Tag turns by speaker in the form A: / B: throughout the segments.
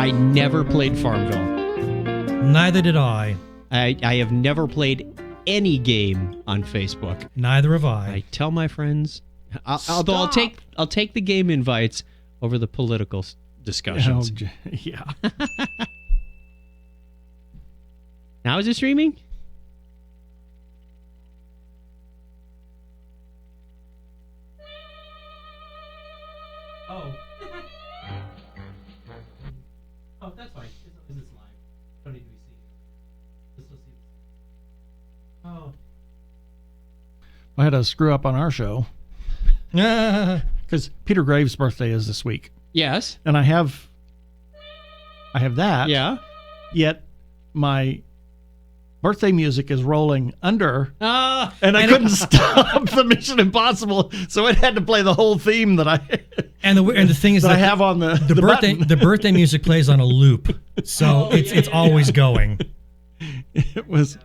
A: I never played Farmville.
B: Neither did I.
A: I have never played any game on Facebook.
B: Neither have I.
A: I tell my friends, although I'll take the game invites over the political discussions.
C: Yeah.
A: Now is it streaming?
B: Oh. Oh, that's fine. Is this live? Don't need to be seen. Let's see this. Oh.
C: I had a screw up on our show because Peter Graves' birthday is this week,
A: Yes.
C: and I have that.
A: Yeah.
C: Yet my birthday music is rolling under,
A: Ah.
C: and I couldn't stop the Mission Impossible, so it had to play the whole theme that I
B: And the thing is
C: that
B: that
C: I have on the
B: birthday
C: button.
B: the birthday music plays on a loop, so it's always going.
C: It was.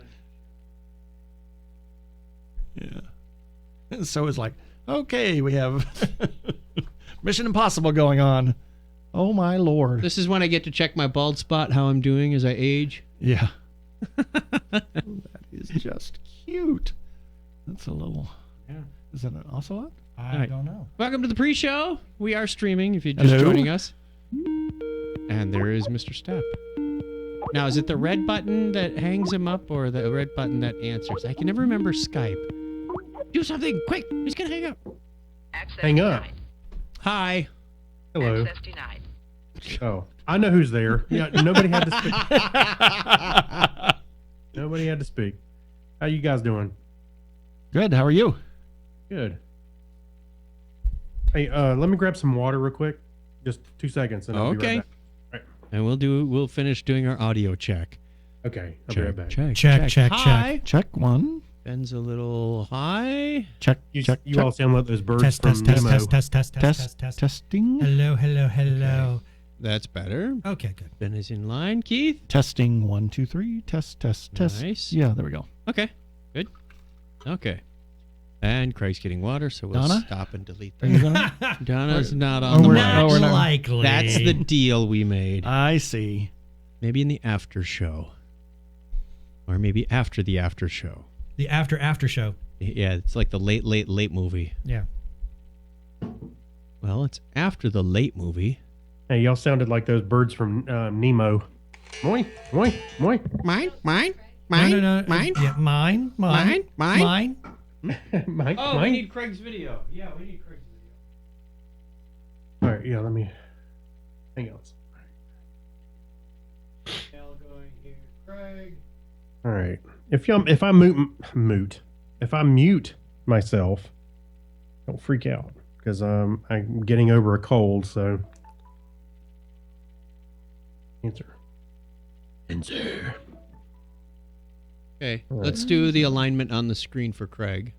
C: Yeah. So it's like, okay, we have Mission Impossible going on. Oh my Lord.
A: This is when I get to check my bald spot, how I'm doing as I age.
C: Yeah. That is just cute. That's a little.
B: Yeah.
C: Is that an ocelot?
B: I don't know.
A: Welcome to the pre-show. We are streaming if you're just
C: Hello?
A: joining us. And there is Mr. Step. Now, is it the red button that hangs him up or the red button that answers? I can never remember Skype. Do something quick. He's going to hang up.
D: Hang up.
A: Hi.
D: Hello. Oh, I know who's there. Yeah, nobody had to speak. Nobody had to speak. How you guys doing?
C: Good. How are you?
D: Good. Hey, let me grab some water real quick. Just 2 seconds, and I'll be
A: Okay.
D: right back.
A: And we'll finish doing our audio check.
D: Okay, I'll be right back.
B: Check.
A: Hi.
C: Check one.
A: Ben's a little high.
C: Check.
D: You
C: check.
D: you
C: check.
D: all sound like those birds
B: Test,
D: from
B: test, test,
D: Nemo.
B: test, test, test, test.
C: Testing.
B: Hello.
A: That's better.
B: Okay, good.
A: Ben is in line. Keith?
C: Testing 1, 2, 3. Test.
A: Nice.
C: Yeah, there we go.
A: Okay. Good. Okay. And Craig's getting water, so we'll
C: Donna?
A: stop and delete
C: Are you
A: that.
C: gonna?
A: Donna's not
C: Oh,
A: on the
C: we're
A: mic.
C: not- we're not-
B: likely.
A: That's the deal we made.
C: I see.
A: Maybe in the after show. Or maybe after the after show.
B: The after show.
A: Yeah, it's like the late movie.
B: Yeah.
A: Well, it's after the late movie.
D: Hey, y'all sounded like those birds from Nemo. Moi, moi, moi.
A: Mine?
B: No. Yeah, mine.
A: Mine?
D: Mike,
A: Oh, we
D: Mike.
A: need Craig's video. Yeah, we need Craig's video.
D: All right, yeah, let me. Hang on.
A: Going here, Craig.
D: All right. If I mute myself, don't freak out because I'm getting over a cold. So answer.
A: Okay, let's do the alignment on the screen for Craig.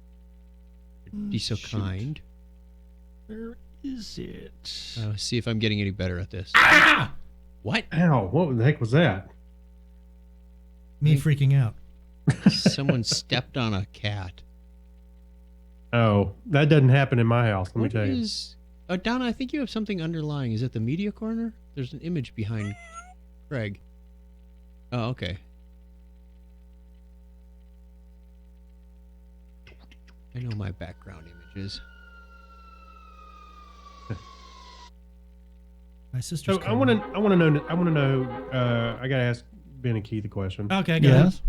A: Be so kind.
C: Where is it?
A: See if I'm getting any better at this.
D: Ah!
A: What?
D: Ow! What the heck was that?
B: Me freaking out.
A: Someone stepped on a cat.
D: Oh, that doesn't happen in my house. Let me
A: What
D: tell you.
A: is... Oh, Donna, I think you have something underlying. Is it the media corner? There's an image behind Craig. Oh, okay. I know my background images.
B: My sister's.
D: So I want to know. I gotta ask Ben and Keith a question.
B: Okay, go ahead.
C: Yes.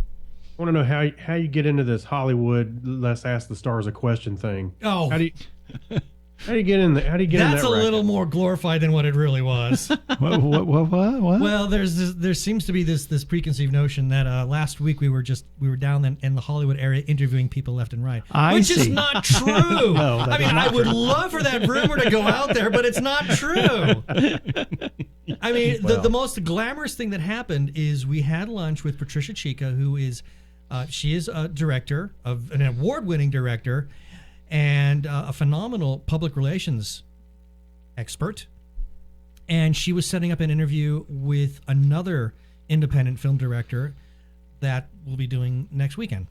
D: I want to know how you get into this Hollywood "Let's ask the stars a question" thing.
B: Oh,
D: How do you get in? How do you get in that?
B: that's a
D: racket?
B: little more glorified than what it really was.
C: What?
B: Well, there seems to be this preconceived notion that last week we were down in the Hollywood area interviewing people left and right, which is
C: see.
B: not true.
C: No, that
B: I mean,
C: is not
B: I would love for that rumor to go out there, but it's not true. I mean, the most glamorous thing that happened is we had lunch with Patricia Chica, who is she is a director of an award-winning director and a phenomenal public relations expert. And she was setting up an interview with another independent film director that we'll be doing next weekend.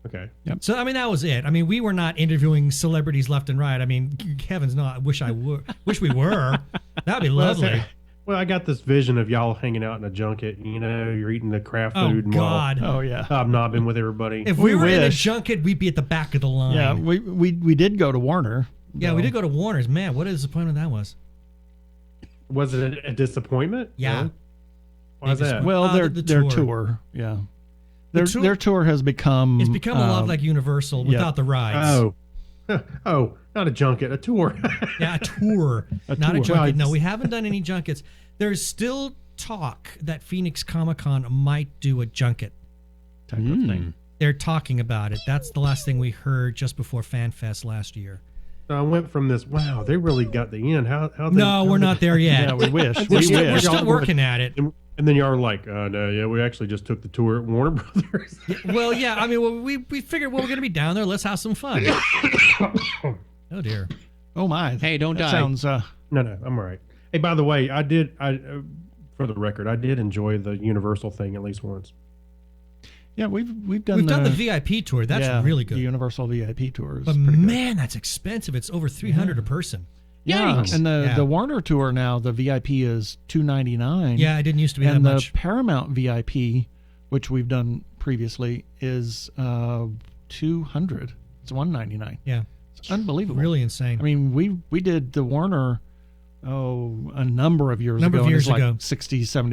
D: Okay.
B: So, I mean, that was it. I mean, we were not interviewing celebrities left and right. I mean, heavens no, I wish we were. That'd be lovely.
D: Well, I got this vision of y'all hanging out in a junket. You know, you're eating the craft
B: Oh,
D: food and
B: God.
C: Oh yeah.
D: hobnobbing with everybody.
B: If we were in a
C: wish.
B: junket, we'd be at the back of the line.
C: Yeah, we did go to Warner.
B: Yeah, we did go to Warner's. Man, what a disappointment that was.
D: Was it a disappointment?
B: Yeah.
D: No? Why is that?
C: Well,
B: the
C: their
B: tour.
C: tour. Yeah.
B: The
C: Their tour has become.
B: It's become a lot like Universal without the rides.
D: Oh, not a junket, a tour.
B: Yeah, a tour, not a
C: tour.
B: junket.
D: Right.
B: No, we haven't done any junkets. There's still talk that Phoenix Comic Con might do a junket.
C: type of thing.
B: They're talking about it. That's the last thing we heard just before FanFest last year.
D: So I went from this. Wow, they really got the end. How?
B: No, we're not there yet.
C: Yeah, we wish.
B: We're
C: we
B: still, we're
C: wish.
B: still working at it.
D: And then y'all are like, no, yeah, we actually just took the tour at Warner Brothers.
B: Well, yeah, I mean, well, we figured we're going to be down there. Let's have some fun. Oh, dear.
C: Oh my.
A: Hey, don't
C: that
A: die.
C: Sounds.
D: No, I'm all right. Hey, by the way, for the record, I did enjoy the Universal thing at least once.
C: Yeah, we've done.
B: We've done the VIP tour. That's really good.
C: The Universal VIP tour is
B: But
C: pretty good.
B: man, that's expensive. It's over $300 a person.
C: Yeah,
A: Yikes.
C: and
B: Yeah.
C: the Warner tour now, the VIP is $299.
B: Yeah, it didn't used to be that
C: and the
B: much.
C: Paramount VIP, which we've done previously, is $200. It's $199.
B: Yeah,
C: It's unbelievable.
B: really insane.
C: I mean, we did the Warner a number of years
B: Number
C: ago.
B: of years
C: and it's
B: ago.
C: like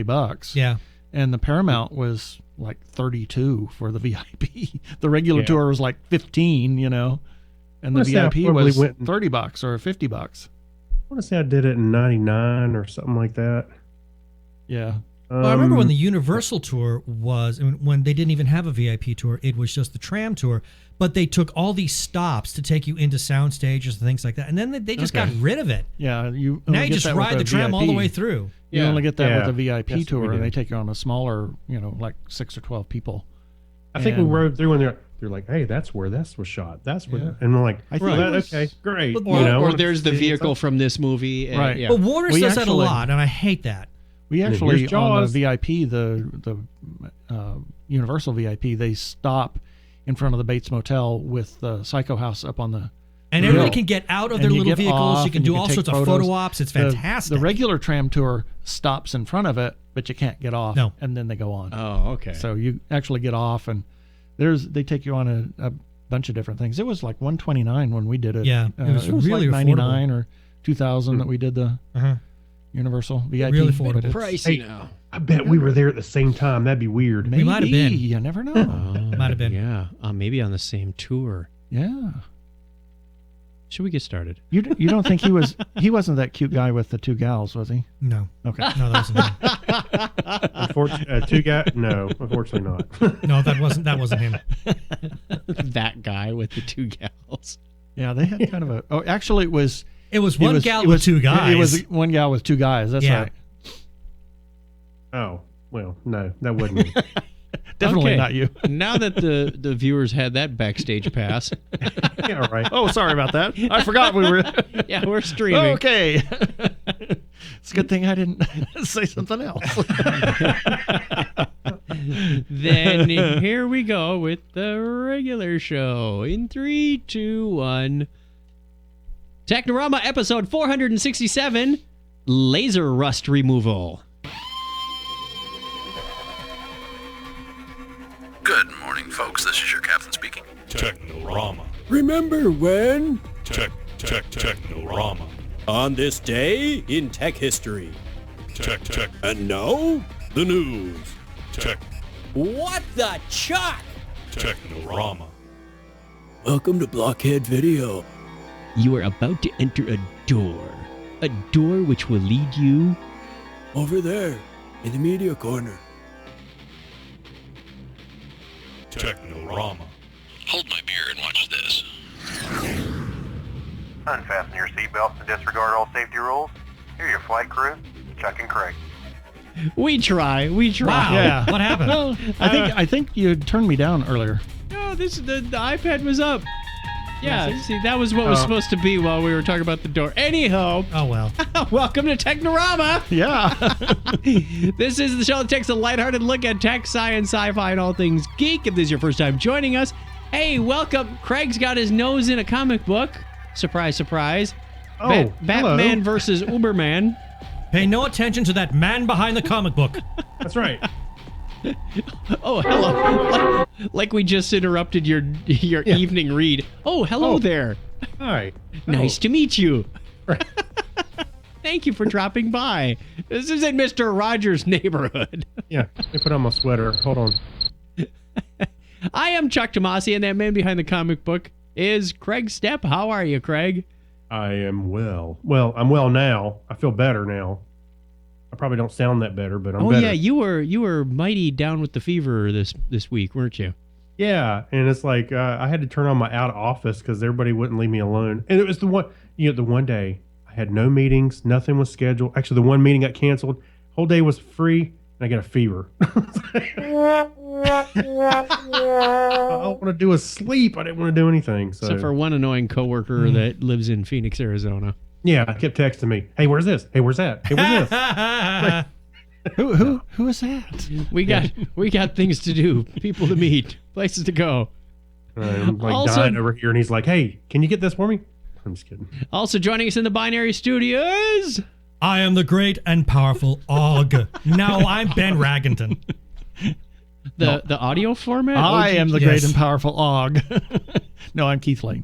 C: $60-$70.
B: Yeah.
C: And the Paramount was like $32 for the VIP. The regular tour was like $15, you know, and the
D: Let's say I
C: VIP
D: probably
C: was
D: went and-
C: $30 or $50.
D: I want to say I did it in '99 or something like that.
C: Yeah.
B: Well, I remember when the Universal tour was, when they didn't even have a VIP tour, it was just the tram tour, but they took all these stops to take you into sound stages and things like that. And then they just got rid of it.
C: Yeah. You
B: Now
C: only
B: you
C: get
B: just
C: that with
B: ride the tram
C: VIP.
B: all the way through.
C: You
A: Yeah.
C: only get that
D: Yeah.
C: with a VIP
D: Yes,
C: tour,
D: we
C: and
D: do.
C: they take you on a smaller, you know, like 6 or 12 people.
D: I think we
C: and-
D: rode through and they're like, hey, that's where this was shot. That's where,
C: Yeah.
D: and we're like,
C: I think
D: well,
C: it was-
D: okay, great.
B: But-
D: you know,
A: Or there's the vehicle from this movie. And,
C: Right.
A: Yeah.
B: But Warner
C: We
B: does that a
C: actually-
B: lot, and I hate that.
C: We
D: then
C: actually
D: here's
C: on the
D: Jaws.
C: VIP, the Universal VIP, they stop in front of the Bates Motel with the Psycho House up on the.
B: And
C: hill.
B: everybody can get out of
C: And
B: their
C: you
B: little
C: get
B: vehicles.
C: off
B: You can
C: and
B: do
C: you
B: all
C: take
B: sorts of
C: photos.
B: photo ops. It's
C: The-
B: fantastic.
C: The regular tram tour stops in front of it, but you can't get off.
B: No.
C: And then they go on.
A: Oh, okay.
C: So you actually get off, and they take you on a bunch of different things. It was like $129 when we did it.
B: Yeah, it was really
C: like $99 or $2,000 that we did the
B: Uh-huh.
C: Universal VIP.
B: Really
C: but
B: affordable.
C: it's-
A: Pricey
D: Hey,
A: now.
D: I bet we were there at the same time. That'd be weird.
C: Maybe,
B: might have been.
C: You never know.
B: Might have been.
A: Yeah. Maybe on the same tour.
C: Yeah.
A: Should we get started?
C: You don't think he wasn't that cute guy with the two gals, was he?
B: No.
C: Okay.
B: No, that wasn't him.
D: Unfortunately not.
B: No, that wasn't him.
A: That guy with the two gals.
C: Yeah, they had kind of a. Oh, actually, it was
B: One gal with two guys.
C: It was one gal with two guys. That's
B: Yeah.
C: right.
D: Oh, well, no, that wasn't me.
C: Definitely
A: Okay.
C: not you.
A: Now that the viewers had that backstage pass,
D: Yeah, right.
C: Oh, sorry about that. I forgot we were.
A: yeah, we're streaming.
C: Okay. It's a good thing I didn't say something else.
A: Then here we go with the regular show in 3, 2, 1. Technorama episode 467, Laser Rust Removal.
E: Good morning, folks. This is your captain speaking.
F: Technorama.
G: Remember when?
F: Technorama.
G: On this day in tech history.
F: Tech.
G: And now, the news.
F: Tech.
G: What the chuck?
F: Technorama.
G: Welcome to Blockhead Video.
A: You are about to enter a door which will lead you.
G: Over there, in the media corner.
F: Technorama.
E: Hold my beer and watch this. Unfasten your seatbelts and disregard all safety rules. Here are your flight crew, Chuck and Craig.
A: We try.
B: Wow.
C: Yeah.
B: What happened?
A: Well,
C: I think you turned me down earlier.
A: no, the iPad was up. Yeah, see, that was what was supposed to be while we were talking about the door. Anyhow,
B: Oh, well.
A: welcome to Technorama.
C: Yeah.
A: This is the show that takes a lighthearted look at tech, science, sci-fi, and all things geek. If this is your first time joining us, hey, welcome. Craig's got his nose in a comic book. Surprise, surprise.
D: Oh,
A: Batman
D: hello.
A: versus Uberman.
B: Pay no attention to that man behind the comic book.
D: That's right.
A: Oh, hello. Like we just interrupted your evening read. Oh, hello there.
D: Hi.
A: Nice to meet you. Thank you for dropping by. This is in Mr. Rogers' neighborhood.
D: Yeah. Let me put on my sweater. Hold on.
A: I am Chuck Tomasi, and that man behind the comic book is Craig Stepp. How are you, Craig?
D: I am well. Well, I'm well now. I feel better now. I probably don't sound that better, but I'm better.
A: Yeah, you were mighty down with the fever this week, weren't you?
D: Yeah, and it's like I had to turn on my out of office because everybody wouldn't leave me alone. And it was the one day I had no meetings, nothing was scheduled. Actually, the one meeting got canceled. Whole day was free, and I got a fever. All I want to do is sleep. I didn't want to do anything. So
A: Except for one annoying coworker that lives in Phoenix, Arizona.
D: yeah, I kept texting me, "Hey, where's this? Hey, where's that? Hey, where's this?"
C: Who is that?
A: We got things to do, people to meet, places to go.
D: I'm like
A: Also-
D: dying over here, and he's like, "Hey, can you get this for me?" I'm just kidding.
A: Also joining us in the Binary Studios.
B: I am the great and powerful Og. No, I'm Ben Raggington.
A: The audio format.
C: I am the great
B: Yes.
C: and powerful Og. No, I'm Keith Lane.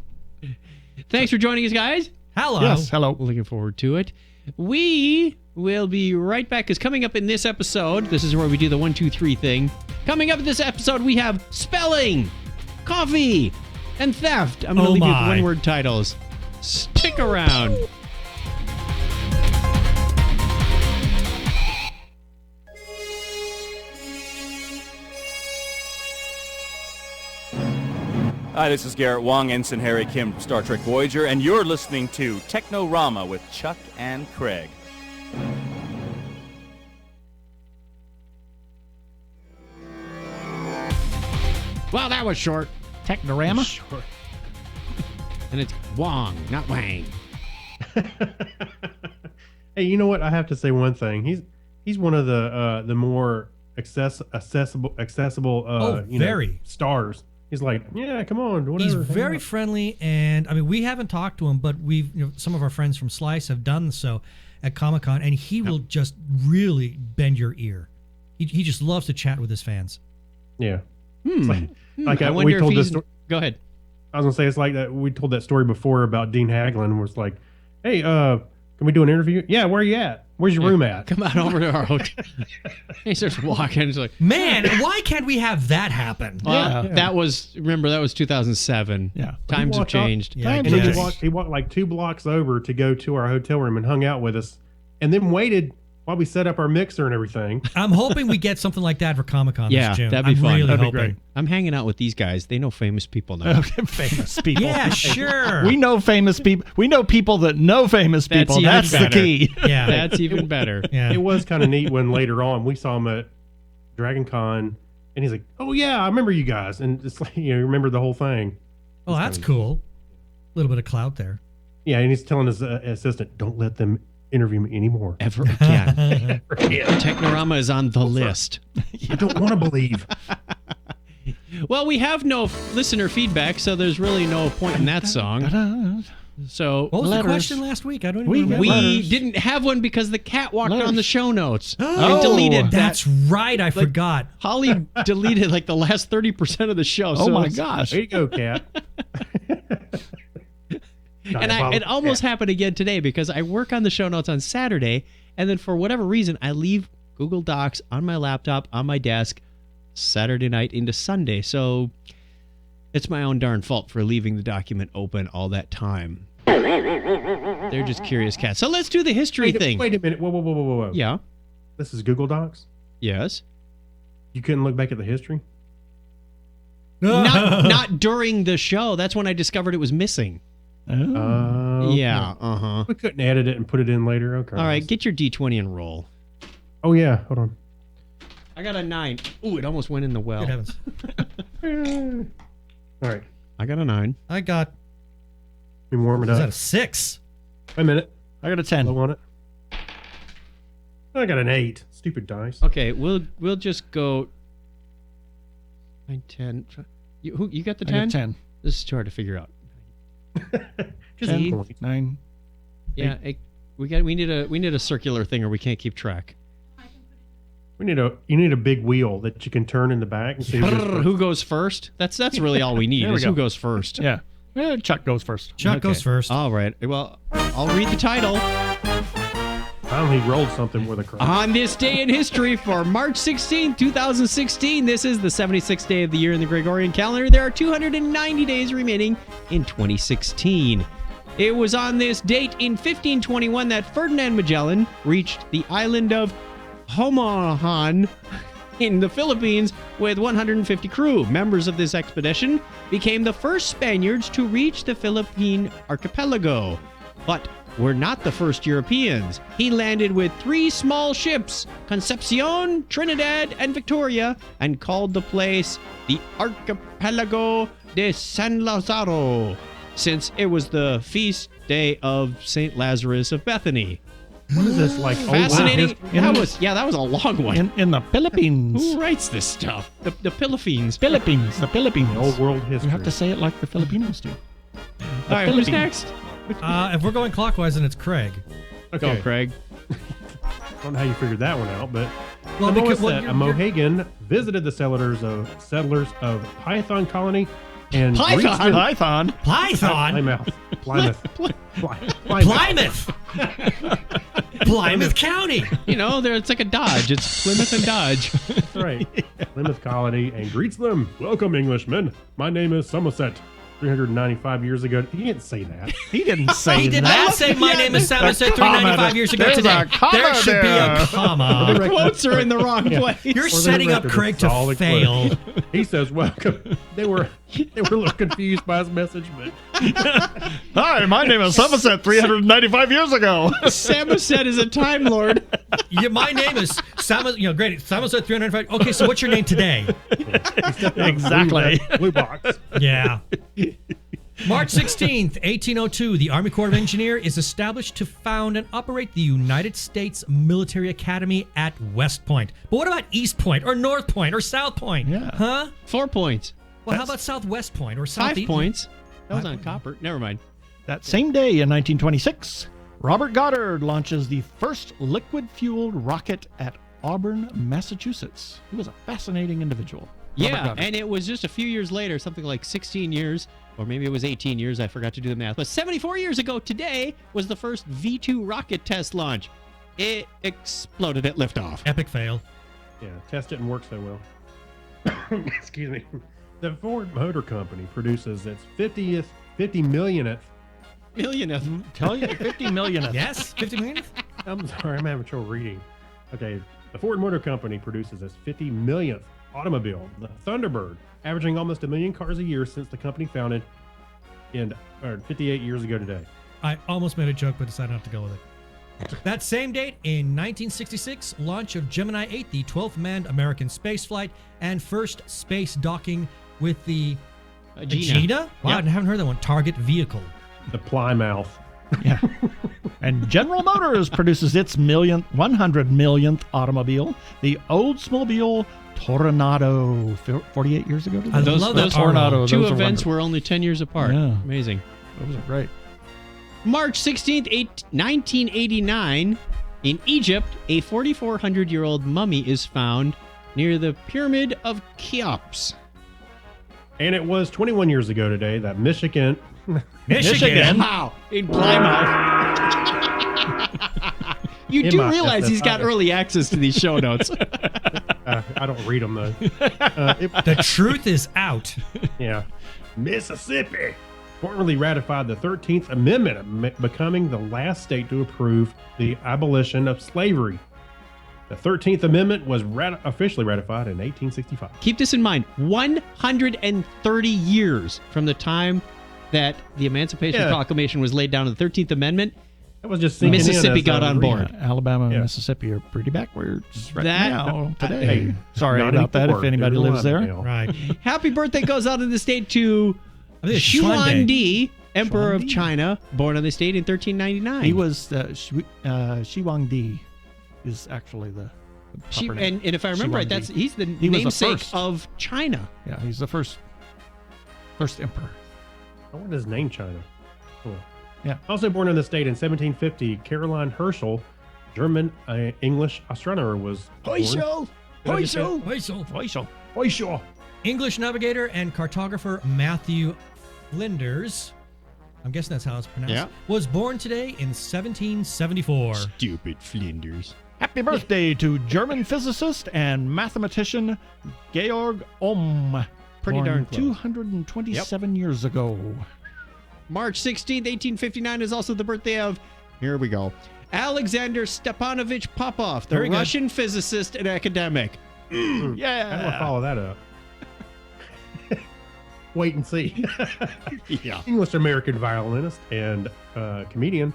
A: Thanks for joining us, guys.
B: Hello.
C: Yes, hello.
A: Looking forward to it. We will be right back, because coming up in this episode, this is where we do the 1, 2, 3 thing. Coming up in this episode, we have spelling, coffee, and theft. I'm going to
B: Oh
A: leave you with
B: my.
A: one-word titles. Stick around.
H: Hi, this is Garrett Wong, Ensign Harry Kim from Star Trek Voyager, and you're listening to Technorama with Chuck and Craig.
A: Well, that was short.
C: Technorama?
A: Short. And it's Wong, not Wang.
D: Hey, you know what? I have to say one thing. He's one of the more accessible
B: Very.
D: stars. He's like, yeah, come on, whatever.
B: He's
D: hang
B: very
D: out."
B: friendly, and I mean, we haven't talked to him, but some of our friends from Slice have done so at Comic-Con, and he will just really bend your ear. He just loves to chat with his fans.
D: Yeah. It's like
A: I
D: we
A: wonder if
D: told this
A: he's...
D: story.
A: Go ahead.
D: I was gonna say it's like that. We told that story before about Dean Haglund. Where it's like, hey, can we do an interview? Yeah, where are you at? Where's your room at?
A: Come on over to our hotel. He starts walking. He's like,
B: Man, why can't we have that happen?
A: well,
C: Yeah.
A: that was 2007.
C: Yeah.
A: Times have
D: walked out-
A: changed.
B: Yeah, I
D: And
B: guess.
D: then he walked like 2 blocks over to go to our hotel room and hung out with us, and then waited while we set up our mixer and everything.
B: I'm hoping we get something like that for Comic-Con
A: Yeah,
B: this June.
A: that'd be
B: I'm
A: fun.
B: really
A: That'd be
B: hoping.
A: great. I'm hanging out with these guys. They know famous people now.
C: Famous people.
B: Yeah, sure.
C: We know famous people. We know people that know famous
A: That's
C: people.
A: even
C: That's the
A: better.
C: key.
B: Yeah.
A: That's even better.
B: Yeah.
D: It was kind of neat when later on we saw him at Dragon Con, and he's like, "Oh yeah, I remember you guys," and it's like, remember the whole thing.
B: Oh, that's cool. A little bit of clout there.
D: Yeah, and he's telling his assistant, "Don't let them interview me anymore."
A: Ever again. Technorama is on the list.
D: I don't want to believe.
A: Well, we have no listener feedback, so there's really no point in that song. So
B: What was
C: Letters.
B: the question last week? I don't even
C: We-
B: remember.
A: we
C: Letters.
A: didn't have one because the cat walked
C: Letters.
A: on the show notes and
C: Oh,
A: deleted that.
B: That's right. I forgot.
A: Holly deleted like the last 30% of the show.
C: Oh
A: so
C: my
A: it's-
C: gosh.
D: There you go, Cat.
A: And it almost happened again today because I work on the show notes on Saturday, and then for whatever reason, I leave Google Docs on my laptop on my desk Saturday night into Sunday. So it's my own darn fault for leaving the document open all that time. They're just curious cats. So let's do the history thing.
D: Wait a minute. Whoa.
A: Yeah.
D: This is Google Docs?
A: Yes.
D: You couldn't look back at the history?
A: Not during the show. That's when I discovered it was missing.
C: Oh.
A: Yeah. Uh-huh.
D: We couldn't edit it and put it in later. Okay.
A: All right. Get your D20 and roll.
D: Oh, yeah. Hold on.
A: I got a 9. Ooh, it almost went in the well.
B: Good heavens.
D: All right.
A: I got a 9.
B: I got,
D: Let me warm it
B: is that
D: up.
B: a 6?
D: Wait a minute.
C: I got a 10.
D: Low on it. I got an 8. Stupid dice.
A: Okay, we'll just go 9, 10. You got the
C: I
A: 10?
C: got 10.
A: This is too hard to figure out.
D: Just
C: 10.
D: a point.
C: 9.
A: Yeah, We need a circular thing, or we can't keep track.
D: You need a big wheel that you can turn in the back and see
A: Who goes first? That's really all we need.
C: There we
A: is
C: go.
A: who goes first.
C: Yeah. Chuck goes first.
B: Chuck goes first.
A: All right. Well, I'll read the title.
D: Finally rolled something with a crowd.
A: On this day in history for March 16, 2016, this is the 76th day of the year in the Gregorian calendar. There are 290 days remaining in 2016. It was on this date in 1521 that Ferdinand Magellan reached the island of Homohan in the Philippines with 150 crew. Members of this expedition became the first Spaniards to reach the Philippine archipelago, but were not the first Europeans. He landed with 3 small ships, Concepcion, Trinidad, and Victoria, and called the place the Archipelago de San Lazaro, since it was the feast day of St. Lazarus of Bethany.
D: What is this, like,
A: Fascinating.
D: old history?
A: That was a long one.
C: In the Philippines.
A: Who writes this stuff? The Philippines.
C: Philippines. The Philippines.
D: Old world history.
C: You have to say it like the Filipinos do.
A: All right, who's next?
B: If we're going clockwise, then it's Craig.
D: Okay.
A: Go, Craig.
D: I don't know how you figured that one out, but
B: Well,
D: the
B: because-
D: Noah said
B: well,
D: a Mohegan visited the settlers of Python Colony and greets them-
C: Python.
B: Python.
D: Plymouth.
B: Plymouth. Plymouth County.
A: You know, it's like a Dodge. It's Plymouth and Dodge.
D: That's right. Plymouth Colony and greets them. Welcome, Englishmen. My name is Somerset. 395 years ago. He didn't say that.
C: He didn't say
B: He did
C: that.
B: not say my name is Samuel.
C: comma
B: 395 years ago
C: there's
B: today.
C: a comma
B: There should be
C: there.
B: a comma.
A: The quotes are in the wrong place.
B: You're
D: For the
B: setting up
D: record,
B: Craig
D: it's all
B: to
D: a
B: fail.
D: quote. He says, welcome. They were a little confused by his message, but
C: Hi, my name is Somerset 395 years ago.
A: Samoset is a Time Lord.
B: Yeah, my name is Samuel. Great. Samuel said 395. Okay, so what's your name today?
C: Exactly.
D: blue box.
B: Yeah. March 16th, 1802, the Army Corps of Engineers is established to found and operate the United States Military Academy at West Point. But what about East Point or North Point or South Point?
C: Yeah.
B: Huh?
A: 4 points.
B: Well, how about Southwest Point or
A: 5
B: Southeast?
A: points. That was on copper. Never mind.
C: That same day in 1926, Robert Goddard launches the first liquid-fueled rocket at Auburn, Massachusetts. He was a fascinating individual. Robert
A: Yeah,
C: Goddard.
A: and it was just a few years later, something like 16 years, or maybe it was 18 years. I forgot to do the math. But 74 years ago today was the first V-2 rocket test launch. It exploded at liftoff.
B: Epic fail.
D: Yeah, test didn't work so well. Excuse me. The Ford Motor Company produces its 50 millionth.
A: Millionth.
C: Tell you 50 million.
B: Yes? 50 million?
D: I'm sorry, I'm having trouble reading. Okay, the Ford Motor Company produces its 50 millionth automobile, the Thunderbird, averaging almost 1 million cars a year since the company founded 58 years ago today.
B: I almost made a joke, but decided not to go with it. That same date, in 1966, launch of Gemini 8, the 12th manned American spaceflight, and first space docking with the Gina? Wow,
A: Yep.
B: I haven't heard that one. Target vehicle.
D: The Plymouth.
C: Yeah. And General Motors produces its 100 millionth automobile, the Oldsmobile Tornado, 48 years ago today.
B: I love that
C: Tornado.
A: Two
C: Those are
A: events
C: wonderful.
A: were only 10 years apart.
C: Yeah.
A: Amazing.
C: Those are great.
A: March 16th, 1989, in Egypt, a 4,400-year-old mummy is found near the Pyramid of Cheops.
D: And it was 21 years ago today that Michigan.
A: Wow, in Plymouth. You do
D: Emma,
A: realize he's got
D: SSI.
A: early access to these show notes.
D: I don't read them though.
B: The truth is out.
D: Yeah. Mississippi formally ratified the 13th Amendment, becoming the last state to approve the abolition of slavery. The 13th Amendment was officially ratified in 1865.
A: Keep this in mind. 130 years from the time that the Emancipation
D: Yeah.
A: Proclamation was laid down in the 13th Amendment,
D: That was just sinking in
A: Mississippi
D: as I
A: got
D: was
A: on
D: reading
A: board.
D: it.
C: Alabama and
D: Yeah.
C: Mississippi are pretty backwards right
A: That-
C: now today.
D: Hey,
C: Sorry
D: not
C: about that if
D: anymore.
C: anybody
D: They're
C: lives there.
D: alive now.
B: Right.
A: Happy birthday goes out in the state to
B: I think it's Xuan Day.
A: Xuan Emperor of
C: Xuan Di.
A: China, born on the state in 1399.
C: He was Shi Huangdi is actually the proper name.
A: and if I remember right,
C: Xuan Di.
A: he's the
C: He was the
A: namesake
C: first.
A: of China.
C: Yeah, he's the first emperor.
D: I wonder his name China. Oh, Also born in the state in 1750, Caroline Herschel, German English astronomer, was born.
C: Hoisel.
B: English navigator and cartographer Matthew Flinders, I'm guessing that's how it's pronounced,
A: Yeah.
B: was born today in 1774.
A: Stupid Flinders.
C: Happy birthday to German physicist and mathematician Georg Ohm.
A: Pretty
C: born
A: darn close.
C: 227 years ago.
A: March 16th, 1859 is also the birthday of, here we go, Alexander Stepanovich Popov, the
B: Very good.
A: Russian physicist and academic.
D: How do I follow that up? Wait and see.
A: Yeah.
D: English-American violinist and comedian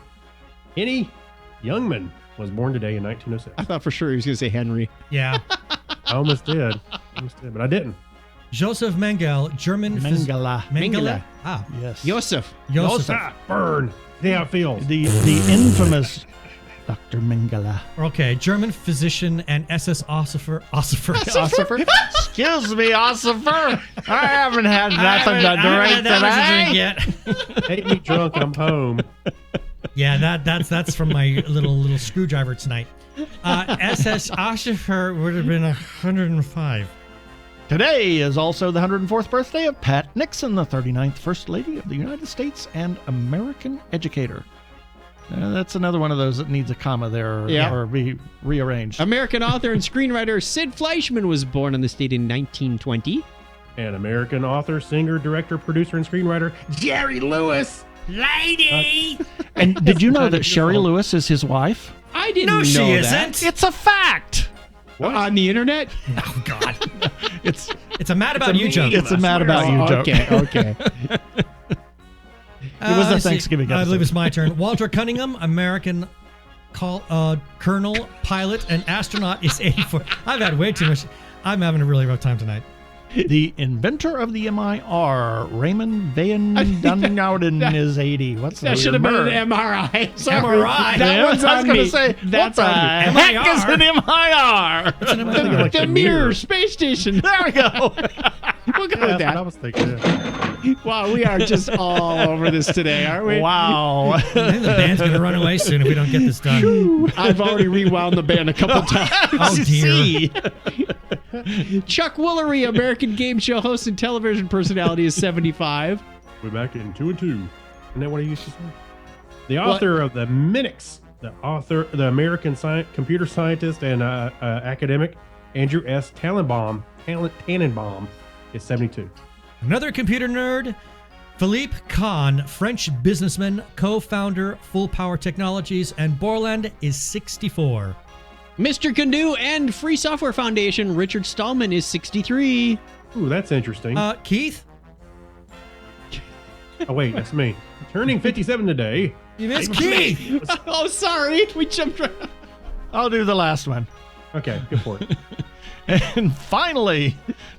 D: Henny Youngman was born today in 1906.
A: I thought for sure he was going to say Henry.
B: Yeah.
D: I almost did, but I didn't.
B: Joseph Mengele, German
C: Mengele.
B: Mengele. Ah,
C: Yes.
A: Joseph.
B: Joseph.
D: Ah, burn. See how it feels.
C: The infamous Dr. Mengele.
B: Okay, German physician and SS Ossifer.
C: Ossifer? Excuse me, Ossifer. I haven't had nothing to drink today.
B: yet.
D: Hate me drunk, I'm home.
B: Yeah, that's from my little screwdriver tonight. SS Ossifer would have been 105.
C: Today is also the 104th birthday of Pat Nixon, the 39th First Lady of the United States and American educator. That's another one of those that needs a comma there or be rearranged.
A: American author and screenwriter Sid Fleischman was born in the state in 1920.
D: And American author, singer, director, producer, and screenwriter Jerry Lewis.
B: Lady!
C: And did you know that Sherry Lewis is his wife?
A: I didn't know
B: No, she
A: that.
B: isn't.
C: It's a fact.
A: What? On the internet?
B: Oh, God.
C: It's
B: It's a mad about you joke.
C: It's a mad about you joke.
A: Okay.
C: It was a
B: let's see.
C: Thanksgiving
B: I believe
C: episode.
B: it's my turn. Walter Cunningham, American colonel, pilot, and astronaut, is 84. I've had way too much. I'm having a really rough time tonight.
C: The inventor of the MIR, Raymond Van Dungouden, is 80. What's
A: That should have been an MRI. Sorry.
B: MRI.
A: That
C: Yeah,
A: one's
C: I was
A: on
C: gonna
A: me.
C: say,
A: That's
C: what
A: on
C: the
A: me.
C: heck is an MIR?
A: The Mir space station.
C: There we go.
A: We'll go
D: That's
A: with
D: what I
A: that.
D: was thinking.
A: Wow, we are just all over this today, aren't we?
C: Wow.
B: I think the band's going to run away soon if we don't get this done.
A: I've already rewound the band a couple times.
B: Oh, dear.
A: Chuck Woolery, American game show host and television personality, is 75.
D: We're back in 2 and 2. Isn't that what he used to say? The author of the Minix, the American computer scientist and academic Andrew S. Tannenbaum is 72.
B: Another computer nerd, Philippe Kahn, French businessman, co-founder, Full Power Technologies, and Borland, is 64.
A: Mr. Canoe and Free Software Foundation, Richard Stallman, is 63.
D: Ooh, that's interesting.
B: Keith,
D: Oh, wait, that's me. Turning 57 today.
B: you missed Keith.
A: Oh, sorry. We jumped right.
C: I'll do the last one.
D: Okay, go for it.
C: And finally,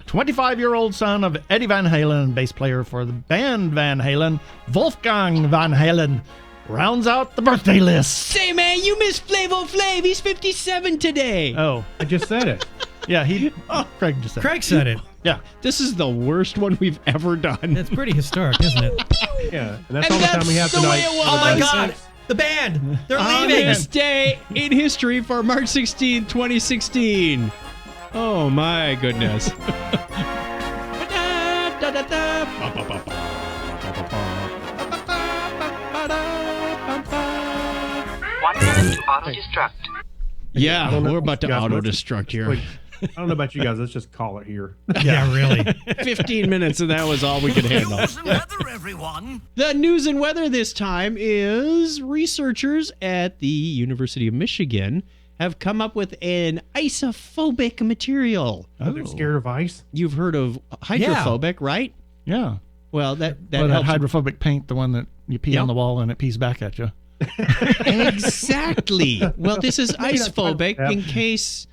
C: 25-year-old son of Eddie Van Halen, bass player for the band Van Halen, Wolfgang Van Halen, rounds out the birthday list.
A: Say, man, you missed Flavo Flav. He's 57 today.
C: Oh,
D: I just said it.
C: yeah, Craig just said.
B: Craig said it.
C: Yeah.
A: This is the worst one we've ever done.
B: It's pretty historic, isn't it?
D: Yeah, and that's
A: And
D: all the time we have
A: that's the way
D: tonight.
A: it was.
B: Oh, my
D: everybody.
B: God. The band. They're
A: On
B: leaving.
A: this day in history for March 16, 2016. Oh, my goodness.
I: Auto-destruct.
A: Yeah,
D: I don't know
A: we're about to
D: if you guys
A: auto-destruct here.
D: Wait, I don't know about you guys. Let's just call it here.
B: Yeah, really.
A: 15 minutes, and that was all we could handle.
I: Weather, everyone.
A: The news and weather this time is researchers at the University of Michigan have come up with an isophobic material.
D: Oh, they're scared of ice.
A: You've heard of hydrophobic, right?
C: Yeah.
A: Well, that
C: Or that
A: helps.
C: hydrophobic paint, the one that you pee on the wall and it pees back at you.
A: Exactly. Well, this is icephobic in case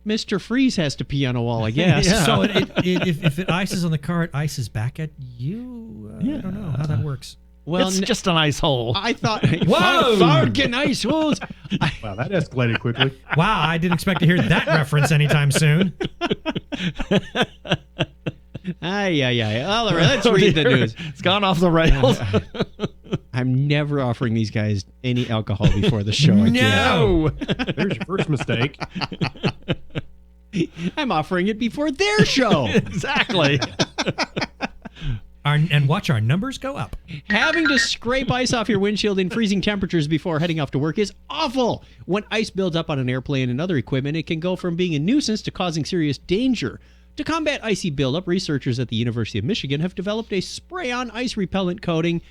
A: Mr. Freeze has to pee on a wall, I guess.
C: Yeah.
B: So if it ices on the car, it ices back at you? I don't know how that works.
A: Well,
C: It's just an ice hole.
A: I thought,
B: Whoa!
A: fucking ice holes.
D: Wow, that escalated quickly.
B: Wow, I didn't expect to hear that reference anytime soon.
A: All right, let's read the news.
C: It's gone off the rails.
A: I'm never offering these guys any alcohol before the show. again.
B: No.
D: There's your first mistake.
A: I'm offering it before their show.
C: Exactly.
B: And watch our numbers go up.
A: Having to scrape ice off your windshield in freezing temperatures before heading off to work is awful. When ice builds up on an airplane and other equipment, it can go from being a nuisance to causing serious danger. To combat icy buildup, researchers at the University of Michigan have developed a spray-on ice repellent coating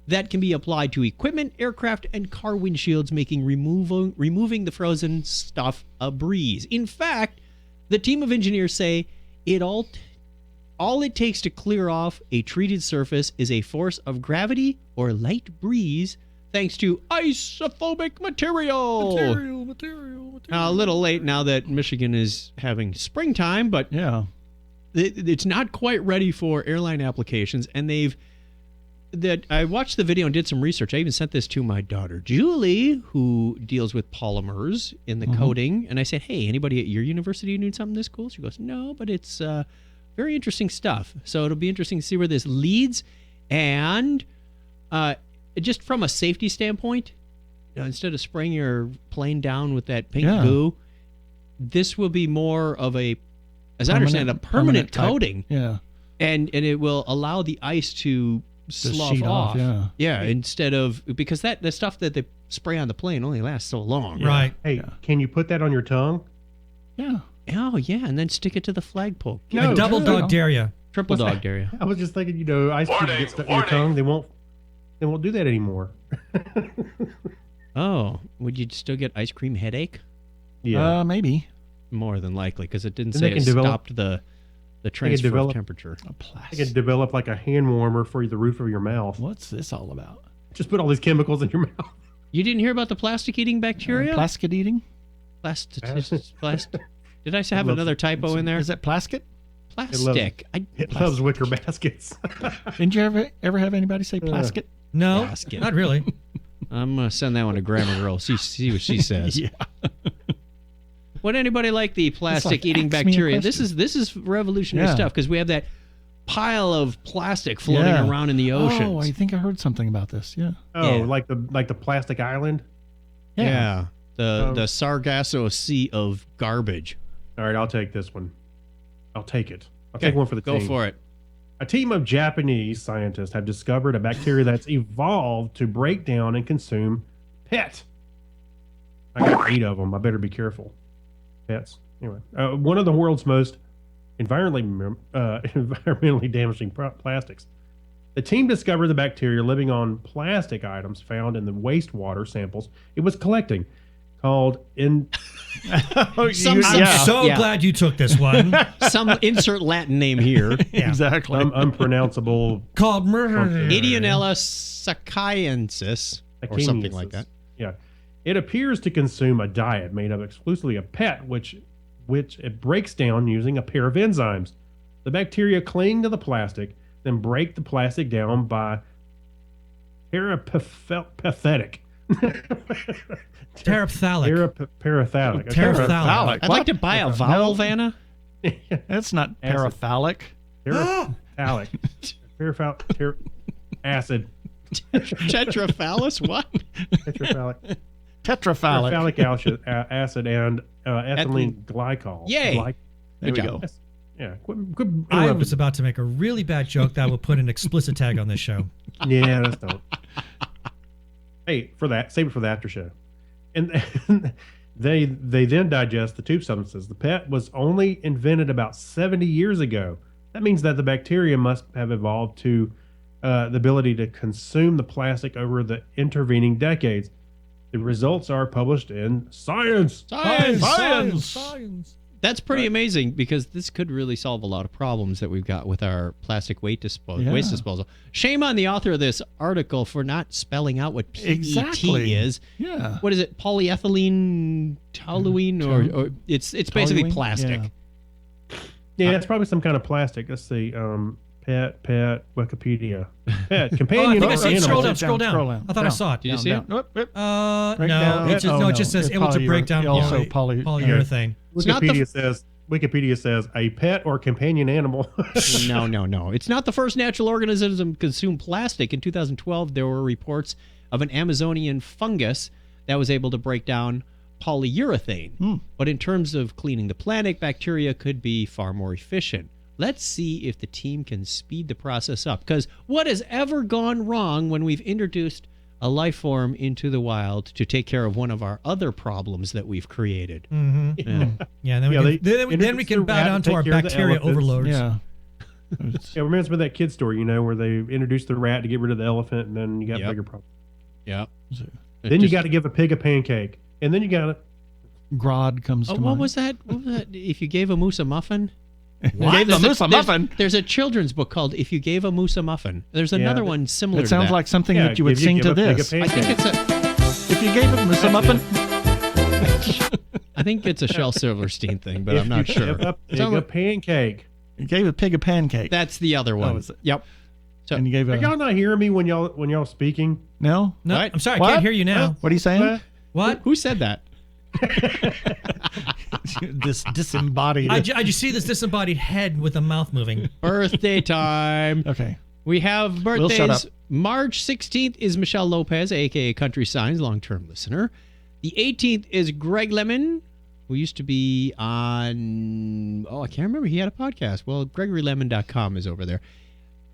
A: that can be applied to equipment, aircraft, and car windshields, making removing the frozen stuff a breeze. In fact, the team of engineers say all it takes to clear off a treated surface is a force of gravity or light breeze, thanks to isophobic material.
B: Material.
A: Now, a little late now that Michigan is having springtime, but
C: Yeah.
A: it's not quite ready for airline applications, and I watched the video and did some research. I even sent this to my daughter Julie, who deals with polymers in the coating, and I said, "Hey, anybody at your university need something this cool?" She goes, "No, but it's very interesting stuff." So it'll be interesting to see where this leads, and just from a safety standpoint, instead of spraying your plane down with that pink goo, this will be more of a, as I understand, a permanent coating.
C: Yeah.
A: And it will allow the ice to slough
C: sheet
A: off.
C: Yeah.
A: Instead of, because the stuff that they spray on the plane only lasts so long.
B: Right.
D: Hey, can you put that on your tongue?
C: Yeah.
A: Oh, yeah, and then stick it to the flagpole.
B: A double dog dare you.
A: Triple dog dare you.
D: I was just thinking, ice cubes get stuck in your tongue. They won't do that anymore.
A: Oh, would you still get ice cream headache?
D: Yeah.
C: Maybe.
A: More than likely, because it didn't
D: And
A: say
D: they
A: it
D: can develop-
A: stopped the transfer of
D: develop-
A: temperature.
C: A
D: I
C: plastic.
D: could develop like a hand warmer for the roof of your mouth.
C: What's this all about?
D: Just put all these chemicals in your mouth.
A: You didn't hear about the plastic-eating bacteria?
C: Plastic eating?
A: Plastic. Did I have another typo in there?
C: Is that plastic?
A: Plastic.
D: It loves wicker baskets.
C: Didn't you ever have anybody say plastic?
B: No,
A: Basket.
B: not really.
A: I'm going to send that one to Grammar Girl. See what she says.
C: Yeah.
A: Would anybody like the plastic-eating
C: ask me a
A: bacteria?
C: question.
A: This is revolutionary
C: Yeah.
A: stuff, because we have that pile of plastic floating
C: Yeah.
A: around in the oceans.
C: Oh, I think I heard something about this. Yeah.
D: Oh,
A: Yeah.
D: like the plastic island.
A: Yeah. The Sargasso Sea of garbage.
D: All right, I'll take this one. I'll take it. I'll take one for the
A: Go
D: team.
A: for it.
D: A team of Japanese scientists have discovered a bacteria that's evolved to break down and consume pet. I got 8 of them. I better be careful. Pets. Anyway, one of the world's most environmentally damaging plastics. The team discovered the bacteria living on plastic items found in the wastewater samples it was collecting, called
B: I'm so glad you took this one.
A: Some insert Latin name here.
C: Exactly.
D: unpronounceable
B: Called
A: Idionella sacaiensis, or something like that.
D: Yeah. It appears to consume a diet made up exclusively of pet, which it breaks down using a pair of enzymes. The bacteria cling to the plastic, then break the plastic down by parapathetic.
B: Terephthalic.
D: Paraphthalic.
B: Terephthalic.
A: I'd like to buy a vowel, Vanna.
C: That's not paraphthalic.
D: Paraphthalic. Acid.
A: Tetraphallus? What?
D: Tetraphthalic.
C: Tetraphallic.
D: Terephthalic acid and ethylene glycol.
A: Yay.
C: There we
A: job.
C: go.
D: Yeah.
B: I was about to make a really bad joke that will put an explicit tag on this show.
D: Yeah, that's not. Hey, save it for the after show. And they then digest the tube substances. The pet was only invented about 70 years ago. That means that the bacteria must have evolved to the ability to consume the plastic over the intervening decades. The results are published in Science.
A: That's pretty amazing, because this could really solve a lot of problems that we've got with our plastic waste disposal. Shame on the author of this article for not spelling out what PET is.
C: Yeah.
A: What is it? Polyethylene toluene, or it's basically
C: Toluene?
A: plastic.
D: Yeah, it's probably some kind of plastic. Let's see. Pet, Wikipedia. Pet, companion
B: I think I see it.
D: animal.
B: Scroll down. I thought I saw it.
A: Did you see it?
B: No,
C: Breakdown.
B: it just, it just says it was a breakdown.
C: Also
B: polyurethane.
A: It's not the-
D: Wikipedia says Wikipedia says a pet or companion animal.
A: No. It's not the first natural organism to consume plastic. In 2012, there were reports of an Amazonian fungus that was able to break down polyurethane. But in terms of cleaning the planet, bacteria could be far more efficient. Let's see if the team can speed the process up. Because what has ever gone wrong when we've introduced a life form into the wild to take care of one of our other problems that we've created?
B: Yeah, then we can bow down to our bacteria overloads.
C: Yeah.
D: It reminds me of that kid story, where they introduced the rat to get rid of the elephant, and then you got bigger problems.
A: Yeah.
D: Then you got to give a pig a pancake, and then you got to.
C: Grodd comes to mind.
A: What was that? If you gave a moose a muffin?
C: What? A moose a muffin?
A: There's a children's book called If You Gave a Moose a Muffin. There's another one similar to that.
C: It sounds like something that you would sing to this.
A: I think it's a...
C: If you gave a moose a muffin...
A: I think it's a Shel Silverstein thing, but I'm not sure.
D: Give a pig a pancake.
C: You gave a pig a pancake.
A: That's the other one.
C: Oh, is it?
A: Yep. So,
C: and you gave
D: Are y'all not hearing me when y'all speaking?
C: No?
B: No,
A: What?
B: I'm sorry,
C: What?
B: I can't hear you now.
C: What are you saying?
B: What?
A: Who said that?
C: This disembodied...
B: I just see this disembodied head with a mouth moving.
A: Birthday time.
C: Okay.
A: We have
C: Will, shut
A: birthdays.
C: up.
A: March 16th is Michelle Lopez, a.k.a. Country Signs, long-term listener. The 18th is Greg Lemon, who used to be on... I can't remember. He had a podcast. Well, GregoryLemon.com is over there.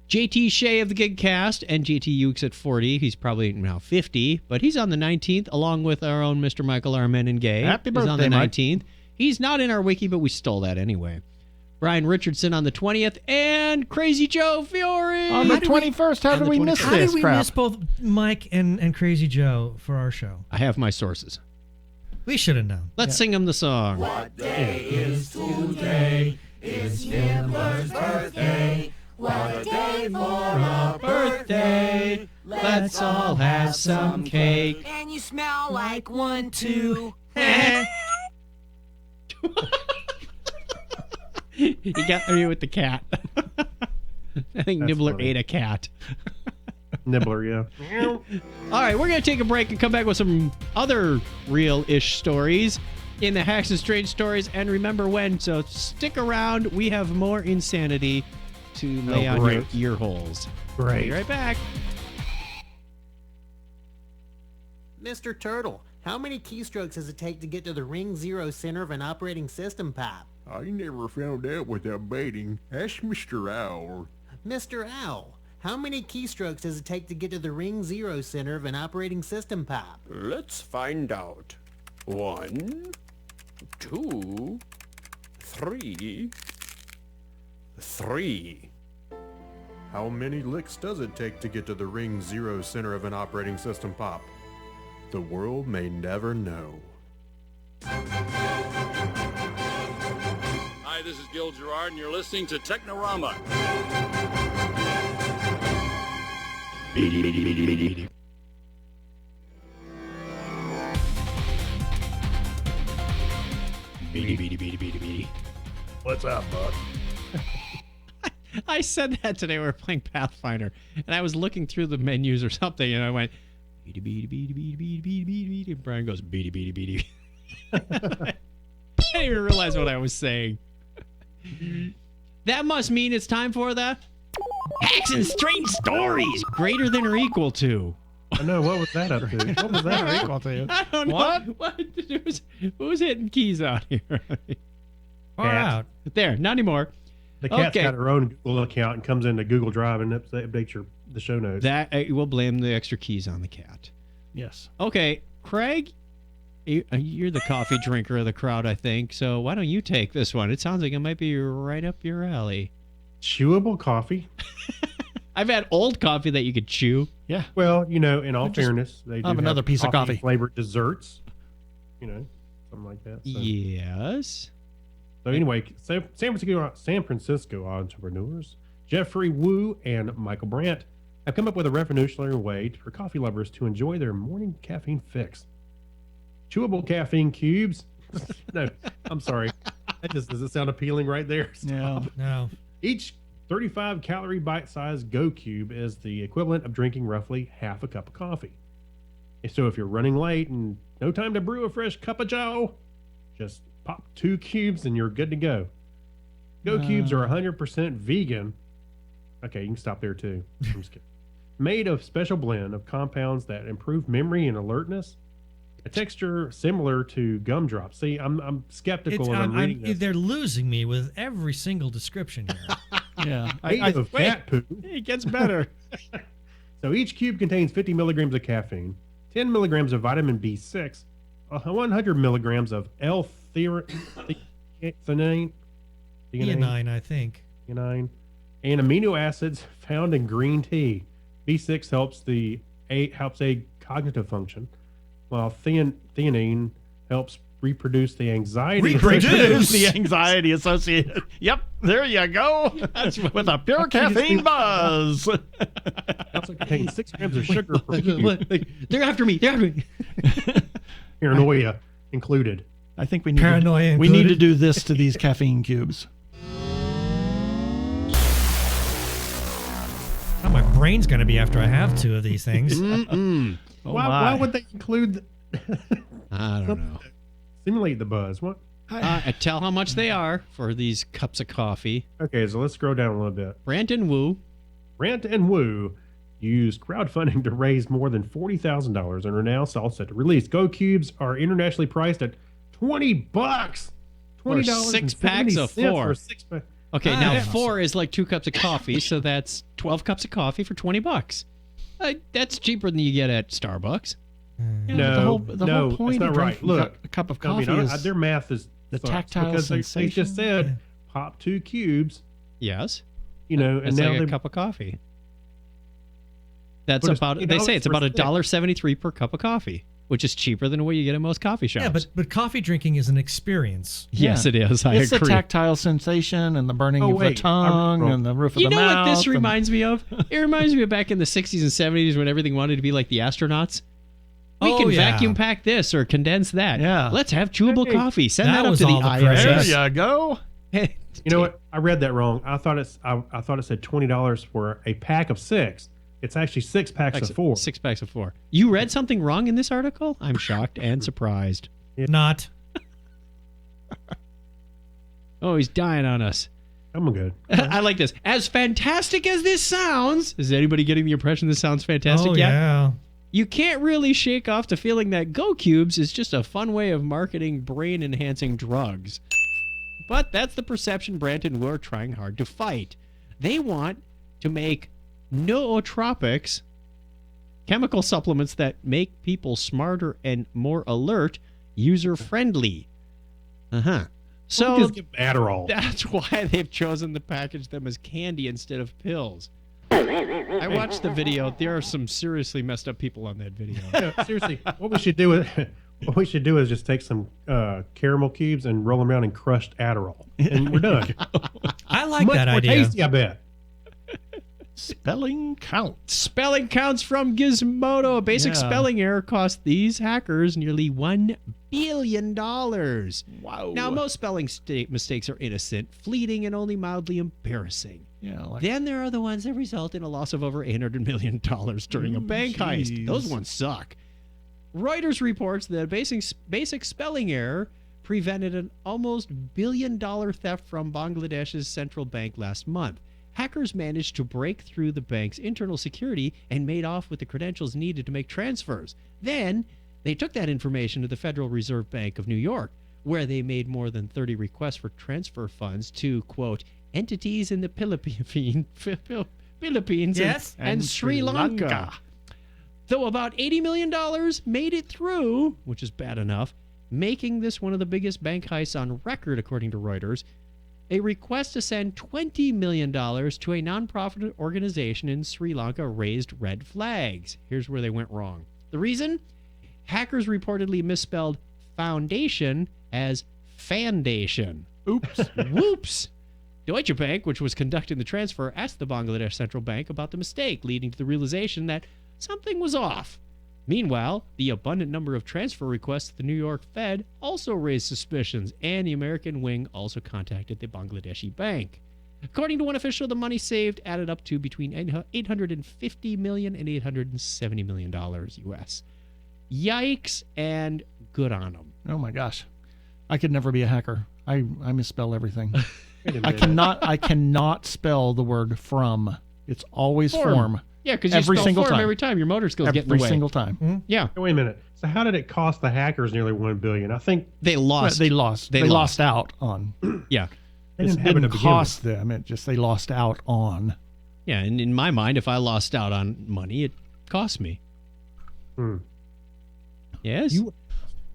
A: JT Shea of the Gigcast, and JT Ukes at 40. He's probably now 50, but he's on the 19th, along with our own Mr. Michael Armen Gay.
C: Happy
A: He's on the
C: birthday, Mike.
A: 19th. He's not in our wiki, but we stole that anyway. Brian Richardson on the 20th, and Crazy Joe Fiore.
C: On the 21st, how did we miss
B: How
C: this
B: did we
C: crap?
B: miss both Mike and Crazy Joe for our show?
A: I have my sources.
B: We should have known.
A: Let's sing him the song.
I: What day is today? It's Fiddler's birthday. What a day for a birthday.
A: Let's all have some cake.
I: And you smell like one, too.
A: He got me with the cat. I think Nibbler
D: funny.
A: ate a cat.
D: Nibbler, yeah.
A: All right, we're going to take a break and come back with some other real-ish stories in the Hacks and Strange Stories and Remember When. So stick around. We have more insanity to lay on your
D: great.
A: ear holes.
D: Great.
A: Be right back.
J: Mr. Turtle, how many keystrokes does it take to get to the ring zero center of an operating system pipe?
K: I never found out without baiting. Ask Mr. Owl.
J: Mr. Owl, how many keystrokes does it take to get to the ring zero center of an operating system pipe?
G: Let's find out. 1, 2, 3. 3.
K: How many licks does it take to get to the ring zero center of an operating system pop? The world may never know.
F: Hi, this is Gil Gerard, and you're listening to Technorama.
D: What's up, bud?
A: I said that today. We were playing Pathfinder, and I was looking through the menus or something, and I went, beady, beady, beady, beady, beady, beady, beady, beady. And Brian goes, beady, beady, beady. I didn't even realize what I was saying. That must mean it's time for the Hacks and Strange Stories, greater than or equal to.
D: I know, what was that up to? What was that?
C: Equal to you.
A: I don't know. What? Who's hitting keys out here?
B: Far out.
A: There, not anymore.
D: The cat's
A: Okay.
D: got her own Google account and comes into Google Drive and updates the show notes.
A: That we'll blame the extra keys on the cat.
C: Yes.
A: Okay, Craig, you're the coffee drinker of the crowd, I think. So why don't you take this one? It sounds like it might be right up your alley.
D: Chewable coffee.
A: I've had old coffee that you could chew.
C: Yeah.
D: Well, in all fairness, they do
C: have another piece of coffee.
D: flavored desserts. Something like that. So.
A: Yes.
D: So anyway, San Francisco entrepreneurs Jeffrey Wu and Michael Brandt have come up with a revolutionary way for coffee lovers to enjoy their morning caffeine fix. Chewable caffeine cubes. No, I'm sorry. That just doesn't sound appealing right there.
C: Yeah.
B: No.
D: Each 35-calorie bite-sized Go Cube is the equivalent of drinking roughly half a cup of coffee. And so if you're running late and no time to brew a fresh cup of joe, just Pop 2 cubes and you're good to go. Go cubes are 100% vegan. Okay, you can stop there too. I'm just kidding. Made of special blend of compounds that improve memory and alertness. A texture similar to gumdrops. See, I'm skeptical when I'm reading this.
B: They're losing me with every single description here.
C: Yeah.
D: Made of cat poo.
A: It gets better.
D: So each cube contains 50 milligrams of caffeine, 10 milligrams of vitamin B6, 100 milligrams of L-theanine,
B: Theanine, I think.
D: Theanine, and amino acids found in green tea. B6 helps aid cognitive function, while theanine helps reproduce the anxiety.
C: Reproduce the anxiety associated. Yep, there you go. With a pure caffeine buzz.
D: It also contains 6 grams of sugar per cube.
A: They're after me.
D: Paranoia included.
C: I think we need to do this to these caffeine cubes.
B: How my brain's going to be after I have 2 of these things.
D: Why would they include?
A: I don't know.
D: Simulate the buzz. What?
A: Tell how much they are for these cups of coffee.
D: Okay, so let's scroll down a little bit.
A: Rant and Woo
D: used crowdfunding to raise more than $40,000 and are now all set to release. Go cubes are internationally priced at $20. $20
A: 6 packs of 4. Okay, now 4 is like 2 cups of coffee, so that's 12 cups of coffee for $20. That's cheaper than you get at Starbucks.
D: No,
C: the whole point
D: that's
C: of
D: not right. Look,
C: a cup of coffee is
D: their math is
C: the
D: sucks
C: tactile
D: because
C: sensation.
D: They just said pop 2 cubes.
A: Yes.
D: And
A: it's
D: now
A: like a cup of coffee. That's about. They say it's about $1.73 per cup of coffee, which is cheaper than what you get at most coffee shops.
B: Yeah, but coffee drinking is an experience.
A: Yes, it is. I agree.
C: It's the tactile sensation and the burning of the tongue and the roof of the mouth.
A: You know what this reminds me of? It reminds me of back in the 60s and 70s when everything wanted to be like the astronauts. We can vacuum pack this or condense that.
C: Yeah.
A: Let's have chewable coffee. Send that up to the
C: ISS. There you go.
D: You know what? I read that wrong. I thought it said $20 for a pack of 6. It's actually 6 packs of 4.
A: 6 packs of 4. You read something wrong in this article? I'm shocked and surprised.
B: Not.
A: Oh, he's dying on us.
D: I'm good.
A: I like this. As fantastic as this sounds, is anybody getting the impression this sounds fantastic yet?
B: Yeah.
A: You can't really shake off the feeling that Go Cubes is just a fun way of marketing brain-enhancing drugs. But that's the perception Brandt and Wu are trying hard to fight. They want to make nootropics, chemical supplements that make people smarter and more alert, user-friendly. So
D: just give Adderall.
A: That's why they've chosen to package them as candy instead of pills. I watched the video. There are some seriously messed up people on that video.
D: Yeah, seriously, what we should do is just take some caramel cubes and roll them around in crushed Adderall, and we're done.
B: I like
D: Much
B: that
D: more
B: idea.
D: Tasty, I bet.
C: Spelling counts.
A: Spelling counts from Gizmodo. A basic spelling error cost these hackers nearly $1 billion.
C: Wow.
A: Now, most spelling mistakes are innocent, fleeting, and only mildly embarrassing.
C: Yeah.
A: Then there are the ones that result in a loss of over $800 million during a bank heist. Those ones suck. Reuters reports that a basic spelling error prevented an almost $1 billion theft from Bangladesh's central bank last month. Hackers managed to break through the bank's internal security and made off with the credentials needed to make transfers. Then they took that information to the Federal Reserve Bank of New York, where they made more than 30 requests for transfer funds to, quote, entities in the Philippines and Sri Lanka. Though about $80 million made it through, which is bad enough, making this one of the biggest bank heists on record, according to Reuters. A request to send $20 million to a nonprofit organization in Sri Lanka raised red flags. Here's where they went wrong. The reason? Hackers reportedly misspelled foundation as fandation.
C: Oops.
A: Whoops. Deutsche Bank, which was conducting the transfer, asked the Bangladesh Central Bank about the mistake, leading to the realization that something was off. Meanwhile, the abundant number of transfer requests to the New York Fed also raised suspicions, and the American wing also contacted the Bangladeshi bank. According to one official, the money saved added up to between $850 million and $870 million U.S. Yikes, and good on them.
C: Oh, my gosh. I could never be a hacker. I misspell everything.
D: Wait a
C: I
D: minute.
C: cannot spell the word from. It's always form.
A: Yeah, because you
C: every
A: spell
C: single
A: form
C: time.
A: every time. Your motor skills get in the
C: Every
A: way.
C: single time.
A: Yeah.
D: Wait a minute. So how did it cost the hackers nearly $1 billion? I think
A: They lost.
C: They lost. They lost out on.
A: Yeah.
D: they
C: It
D: didn't have it to
C: didn't
D: begin
C: cost them. It just they lost out on.
A: Yeah, and in my mind, if I lost out on money, it cost me.
D: Hmm.
A: Yes?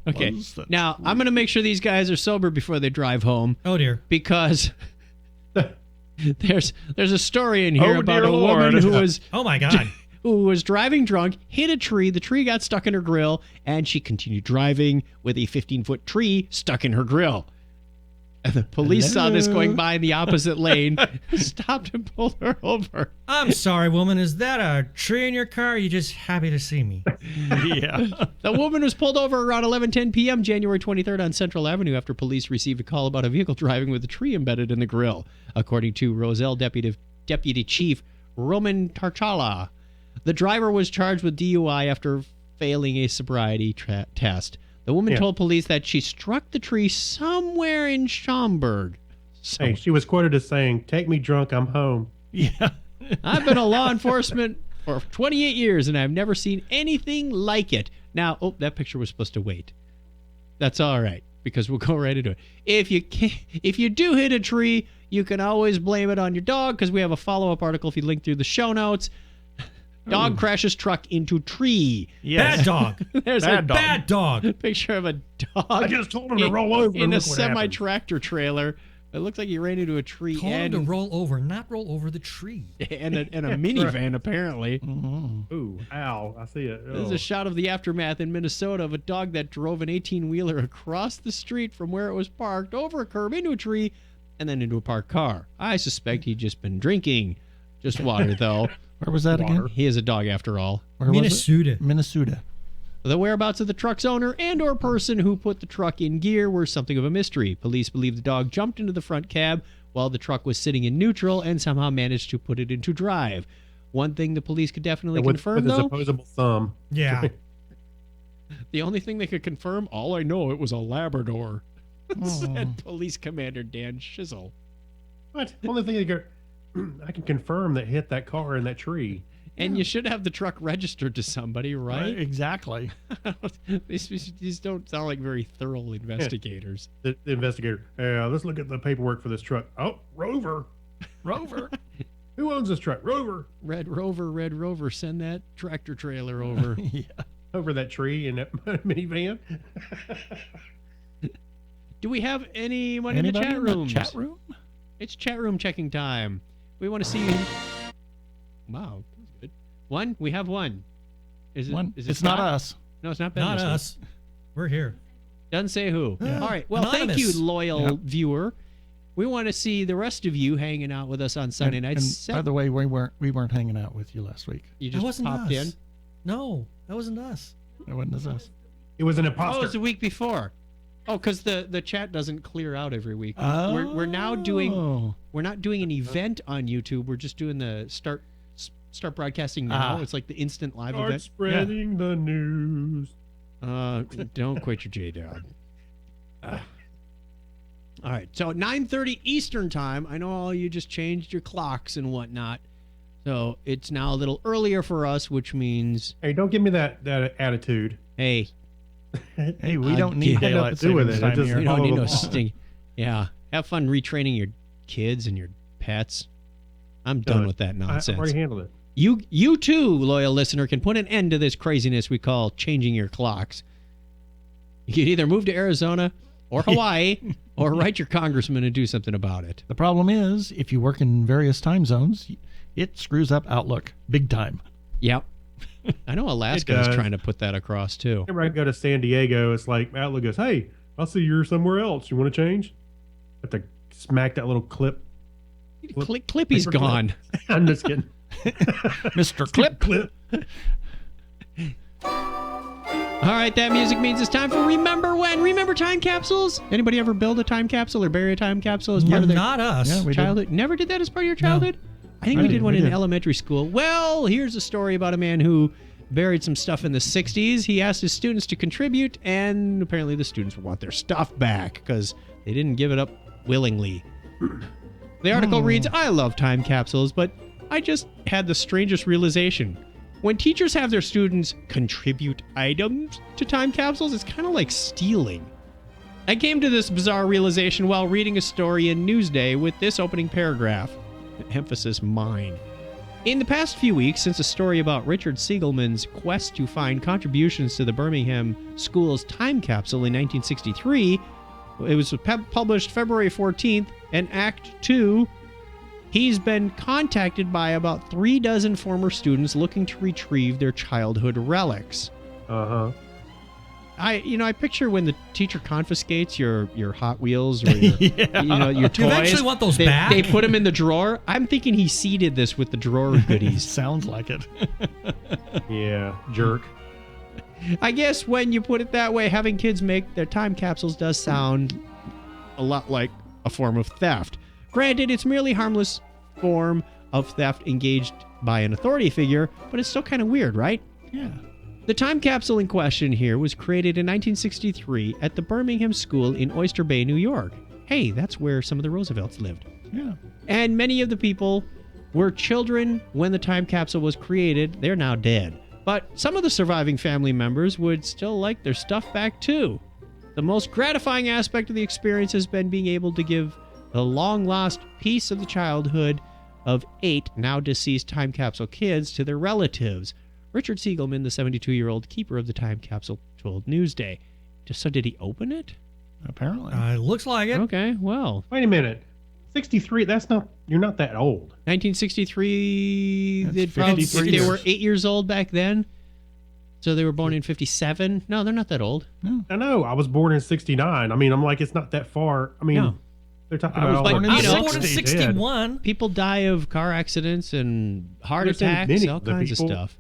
A: Okay.
C: Was the
A: Now, I'm going to make sure these guys are sober before they drive home
B: Oh dear.
A: because there's a story in here
C: Oh,
A: about
C: dear
A: a woman
C: Lord.
B: Oh my God.
A: who was driving drunk, hit a tree, the tree got stuck in her grill, and she continued driving with a 15-foot tree stuck in her grill. And the police saw this going by in the opposite lane, stopped and pulled her over.
B: I'm sorry, woman. Is that a tree in your car? Or are you just happy to see me?
C: Yeah.
A: The woman was pulled over around 11:10 p.m. January 23rd on Central Avenue after police received a call about a vehicle driving with a tree embedded in the grill, according to Roselle Deputy Chief Roman Tarchala. The driver was charged with DUI after failing a sobriety test. The woman told police that she struck the tree somewhere in Schaumburg.
D: Hey, she was quoted as saying, "Take me drunk, I'm home."
C: Yeah.
A: I've been a law enforcement for 28 years, and I've never seen anything like it. Now, that picture was supposed to wait. That's all right, because we'll go right into it. If you do hit a tree, you can always blame it on your dog, because we have a follow-up article if you link through the show notes. Dog crashes truck into tree.
C: Yes.
B: Bad dog.
A: There's
C: Bad
A: a
C: dog.
B: Bad dog.
A: picture of a dog.
D: I just told him to roll over
A: in
D: and
A: a
D: look what happened.
A: semi-tractor trailer. It looks like he ran into a tree
B: Told him
A: and
B: to roll over, not roll over the tree.
A: and a minivan, apparently.
D: Ooh, ow! I see it.
A: This is a shot of the aftermath in Minnesota of a dog that drove an 18-wheeler across the street from where it was parked, over a curb, into a tree, and then into a parked car. I suspect he'd just been drinking. Just water, though.
C: Where was that again?
A: He is a dog after all.
C: Where was it?
B: Minnesota.
C: Minnesota.
A: The whereabouts of the truck's owner and or person who put the truck in gear were something of a mystery. Police believe the dog jumped into the front cab while the truck was sitting in neutral and somehow managed to put it into drive. One thing the police could definitely confirm,
D: with his
A: though,
D: opposable thumb.
B: Yeah.
A: the only thing they could confirm, all I know, it was a Labrador, said Police Commander Dan Shizzle.
D: What? Only thing I can confirm that hit that car in that tree.
A: And you should have the truck registered to somebody, right?
C: Exactly.
A: These don't sound like very thorough investigators.
D: The investigator. Let's look at the paperwork for this truck. Oh, Rover.
C: Rover.
D: Who owns this truck? Rover.
A: Red Rover, send that tractor trailer over.
C: Yeah.
D: Over that tree in that minivan.
A: Do we have anyone in the
C: Anybody
A: chat
C: in the
A: room?
C: chat room?
A: It's chat room checking time. We want to see you. Wow, that's good. One? We have one. Is it?
C: One.
A: Is it
C: It's not
A: Scott?
C: us.
A: No, it's not Ben.
B: Not
A: this one.
B: us. We're here.
A: Doesn't say who. All right. Well, thank
B: Anonymous.
A: you, loyal
C: Yep.
A: viewer. We want to see the rest of you hanging out with us on Sunday nights.
C: And by the way, we weren't hanging out with you last week.
A: You
B: That
A: just
B: wasn't
A: popped
B: us.
A: in.
B: No, that wasn't us.
C: It wasn't us.
D: It was an
A: Oh,
D: imposter.
A: it was the week before. Oh, because the chat doesn't clear out every week. We're now doing.
C: Oh.
A: We're not doing an event on YouTube. We're just doing the start broadcasting now. It's like the instant live
D: Start
A: event.
D: spreading the news.
A: Don't quit your J dog. All right, so 9:30 Eastern time. I know all you just changed your clocks and whatnot, so it's now a little earlier for us, which means
D: Hey, don't give me that attitude.
A: hey,
C: Hey, we
A: I
C: don't need
A: get-
C: daylight
D: do with
C: savings
D: it.
C: time
D: Just-
C: here.
A: you don't need no
D: Oh.
A: sting. Yeah, have fun retraining your kids and your pets. I'm done with that
D: I
A: nonsense.
D: already handled it.
A: You too, loyal listener, can put an end to this craziness we call changing your clocks. You can either move to Arizona or Hawaii or write your congressman and do something about it.
C: The problem is, if you work in various time zones, it screws up Outlook big time.
A: Yep. I know Alaska is
D: does.
A: trying to put that across too.
D: Whenever I go to San Diego, it's like Outlook goes, "Hey, I see you're somewhere else. You want to change?" Have to smack that little clip.
A: Clippy's
D: paper clip.
A: gone.
D: I'm just kidding.
C: Mr. Clip.
D: Clip.
A: All right, that music means it's time for Remember When. Remember time capsules? Anybody ever build a time capsule or bury a time capsule as part of their
B: Not us.
C: Yeah, we did.
A: childhood? Never did that as part of your childhood? I think we
C: Right,
A: did one
C: we
A: in
C: did.
A: elementary school. Well, here's a story about a man who buried some stuff in the 60s. He asked his students to contribute, and apparently the students want their stuff back because they didn't give it up willingly. The article reads, I love time capsules, but I just had the strangest realization. When teachers have their students contribute items to time capsules, it's kind of like stealing. I came to this bizarre realization while reading a story in Newsday with this opening paragraph. Emphasis mine. In the past few weeks, since a story about Richard Siegelman's quest to find contributions to the Birmingham School's time capsule in 1963, it was published February 14th, and Act 2, he's been contacted by about 36 former students looking to retrieve their childhood relics.
D: Uh-huh.
A: I picture when the teacher confiscates your Hot Wheels or your, your toys.
B: You eventually want those back?
A: They put them in the drawer. I'm thinking he seeded this with the drawer goodies.
C: Sounds like it.
D: Yeah, jerk.
A: I guess when you put it that way, having kids make their time capsules does sound a lot like a form of theft. Granted, it's merely harmless form of theft engaged by an authority figure, but it's still kind of weird, right?
C: Yeah.
A: The time capsule in question here was created in 1963 at the Birmingham School in Oyster Bay, New York. Hey, that's where some of the Roosevelts lived.
C: Yeah.
A: And many of the people were children when the time capsule was created. They're now dead. But some of the surviving family members would still like their stuff back too. The most gratifying aspect of the experience has been being able to give the long-lost piece of the childhood of 8 now deceased time capsule kids to their relatives. Richard Siegelman, the 72-year-old keeper of the time capsule, told Newsday. So did he open it?
C: Apparently.
B: It looks like it.
A: Okay, well.
D: Wait a minute. 63, you're not that old.
A: 1963,
C: That's
A: they'd probably,
C: 53
A: they were
C: years.
A: 8 years old back then. So they were born in 57. No, they're not that old.
C: No.
D: I know. I was born in 69. I mean, I'm like, it's not that far. I mean,
A: No.
D: they're talking
C: I was
D: about all
C: born
D: the
C: in
B: I was
A: know,
B: born in
C: 60.
B: 61.
A: People die of car accidents and heart
D: You're saying
A: attacks,
D: many
A: all
D: of the
A: kinds of
D: people-
A: stuff.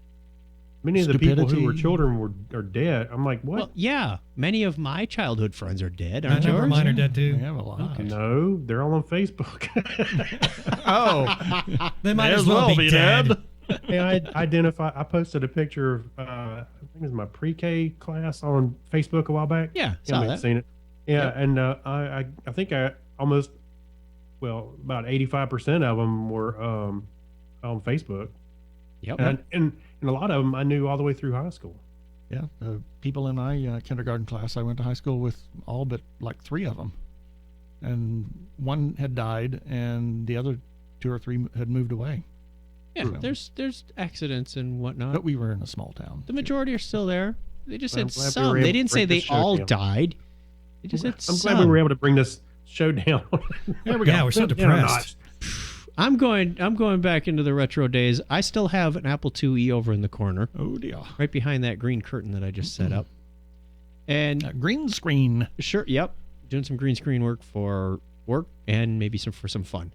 D: Many of the people who were
C: Stupidity.
D: children are dead. I'm like, what?
A: Well, yeah. Many of my childhood friends are dead,
B: I
A: aren't
B: know
A: yours?
B: mine are dead too.
C: We have a lot.
D: No, they're all on Facebook.
C: Oh.
B: They might
C: May
B: as well be dead.
D: Hey, I posted a picture of, I think it was my pre-K class on Facebook a while back.
A: Yeah,
D: You
A: saw
D: may
A: that.
D: have seen it. Yeah, and I think I almost, about 85% of them were on Facebook.
A: Yep.
D: And a lot of them I knew all the way through high school.
C: Yeah, the people in my kindergarten class I went to high school with, all but like 3 of them. And one had died, and the other 2 or 3 had moved away.
A: Yeah, there's accidents and whatnot.
C: But we were in a small town.
A: The majority are still there. They just
D: I'm
A: said
D: glad we
A: some.
D: were
A: They
D: able
A: didn't
D: to
A: say
D: break
A: they
D: this show
A: all
D: down.
A: died. They just said
D: I'm
A: some.
D: glad we were able to bring this show down.
C: There we go.
B: Yeah, we're so depressed.
A: I'm going back into the retro days. I still have an Apple IIe over in the corner,
C: Oh, dear.
A: right behind that green curtain that I just set up. And
C: Green screen.
A: sure, yep, doing some green screen work for work and maybe for some fun.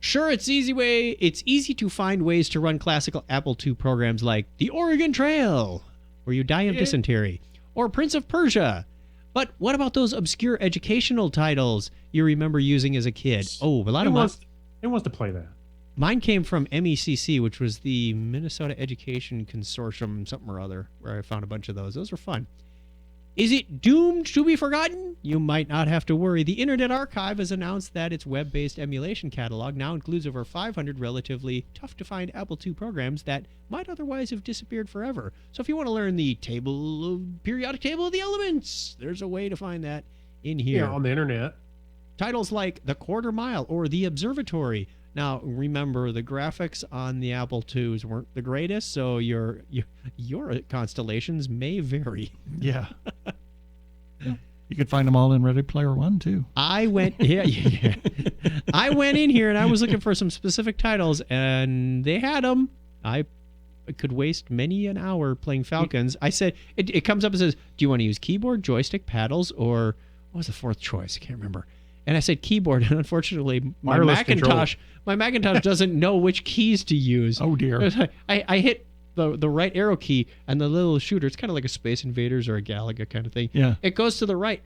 A: Sure, it's easy to find ways to run classical Apple II programs like The Oregon Trail, where you die of dysentery, or Prince of Persia. But what about those obscure educational titles you remember using as a kid? Oh, a lot of
D: Who wants to play that?
A: mine came from MECC, which was the Minnesota Education Consortium, something or other, where I found a bunch of those. Those were fun. Is it doomed to be forgotten? You might not have to worry. The Internet Archive has announced that its web-based emulation catalog now includes over 500 relatively tough-to-find Apple II programs that might otherwise have disappeared forever. So if you want to learn the periodic table of the elements, there's a way to find that in here.
D: Yeah, on the internet.
A: Titles like The Quarter Mile or The Observatory. Now, remember, the graphics on the Apple IIs weren't the greatest, so your constellations may vary.
C: Yeah. You could find them all in Ready Player One, too.
A: I went I went in here and I was looking for some specific titles, and they had them. I could waste many an hour playing Falcons. I said, it comes up and says, do you want to use keyboard, joystick, paddles, or what was the fourth choice? I can't remember. And I said keyboard, and unfortunately, my
D: Wireless
A: Macintosh doesn't know which keys to use.
C: Oh, dear.
A: I hit the right arrow key, and the little shooter, it's kind of like a Space Invaders or a Galaga kind of thing.
C: Yeah.
A: It goes to the right,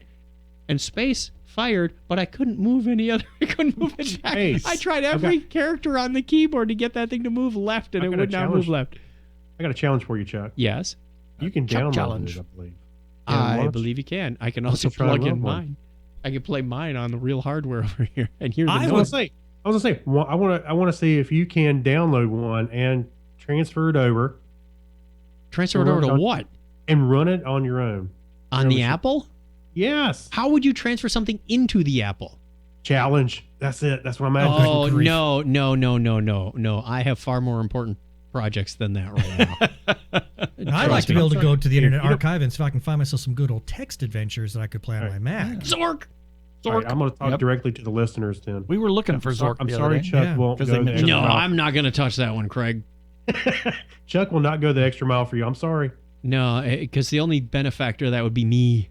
A: and space fired, but I couldn't move any other. I couldn't move it back.
D: Jeez.
A: I tried every character on the keyboard to get that thing to move left, and
D: I've
A: it
D: got a
A: would not
D: challenge.
A: move left.
D: I got a challenge for you, Chuck.
A: Yes.
D: You can
C: Chuck
D: download
C: challenge.
D: it, I believe.
A: I believe you can. I can
D: Why don't
A: also
D: you try
A: plug
D: and
A: in
D: run one?
A: mine. I can play mine on the real hardware over here and hear the
B: I
D: I
A: noise.
D: was gonna say, I want to see if you can download one and transfer it over
A: Transfer it over to what?
D: and run it on your own.
A: On the Apple?
D: Yes.
A: How would you transfer something into the Apple?
D: Challenge. That's it. That's what I'm asking.
A: Oh, no. I have far more important projects than that right now.
B: I'd like to be able to go to the Internet
D: You know-
B: Archive and see if I can find myself some good old text adventures that I could play on my Mac.
A: Zork!
D: All right, I'm going to talk
C: Yep.
D: directly to the listeners then.
C: We were looking for Zork.
D: I'm
C: the
D: sorry,
C: other day.
D: Chuck
B: Yeah,
D: won't go
C: because they
D: the
C: mentioned
D: extra
A: No,
D: mile.
A: I'm not going to touch that one, Craig.
D: Chuck will not go the extra mile for you. I'm sorry.
A: No, because the only benefactor of that would be me.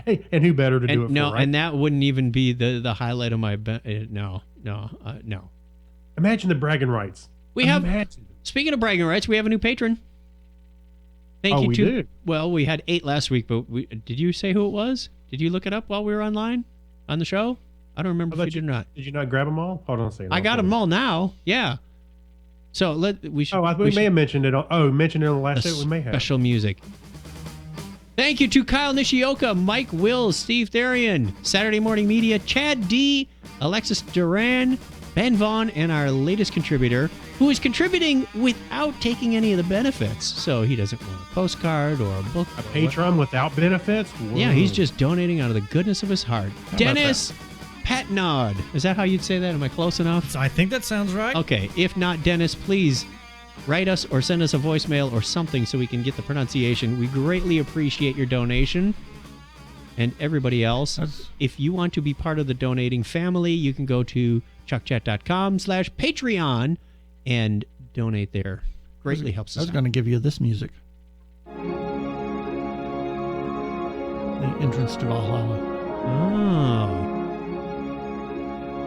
D: Hey, and who better to do it
A: No,
D: for, right?
A: and that wouldn't even be the highlight of my... No.
D: Imagine the bragging rights.
A: We have...
D: Imagine.
A: Speaking of bragging rights, we have a new patron. Thank you
D: we
A: to...
D: do?
A: Well, we had 8 last week, but did you say who it was? Did you look it up while we were online on the show? I don't remember if you did or not.
D: Did you not grab them all? Hold on a second.
A: I got them all now. Yeah. So we should.
D: We may have mentioned it. Mentioned it on the last
A: a
D: show. We may have.
A: special music. Thank you to Kyle Nishioka, Mike Wills, Steve Therian, Saturday Morning Media, Chad D, Alexis Duran, Ben Vaughn, and our latest contributor, who is contributing without taking any of the benefits. So he doesn't want a postcard or a book.
D: A patron without benefits?
A: Yeah, he's
D: Whoa.
A: just donating out of the goodness of his heart.
C: about
A: Dennis Patnod. Is that how you'd say that? Am I close enough?
B: I think that sounds right.
A: Okay. If not, Dennis, please write us or send us a voicemail or something so we can get the pronunciation. We greatly appreciate your donation. And everybody else, if you want to be part of the donating family, you can go to chuckchat.com/Patreon and donate there. Greatly helps
C: I
A: us
C: was
A: out.
C: going to give you this music. The entrance to Valhalla.
A: Oh.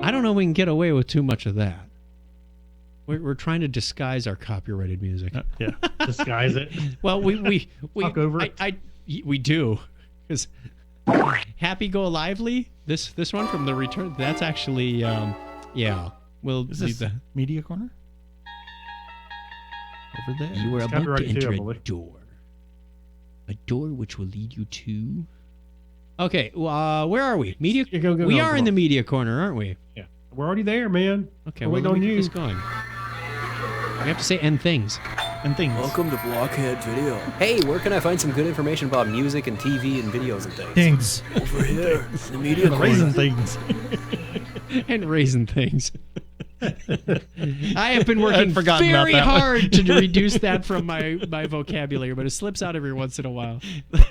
A: I don't know if we can get away with too much of that. We're trying to disguise our copyrighted music.
C: Yeah.
D: Disguise it.
A: Well, we
D: Talk over it.
A: we do, because Happy Go Lively, this one from the Return, that's actually we'll
C: Is
A: leave
C: this
A: the
C: Media Corner? Over there.
A: you are
D: It's
A: about to
D: copyrighted too,
A: enter
D: I
A: a
D: believe.
A: door which will lead you to. Okay, where are we? Media.
D: Yeah, go,
A: we
D: go,
A: are
D: go.
A: in the media corner, aren't we?
D: Yeah. We're already there, man.
A: Okay,
D: We're
A: well,
D: waiting
A: let
D: on
A: me get
D: you.
A: this going. We have to say end things.
C: And things.
G: Welcome to Blockhead Video. Hey, where can I find some good information about music and TV and videos and things?
B: Things.
G: Over here, the media
C: The
G: corner.
C: raisin things.
A: And raisin things. I have been working
C: I'd forgotten about
A: very
C: that one.
A: hard to reduce that from my vocabulary, but it slips out every once in a while.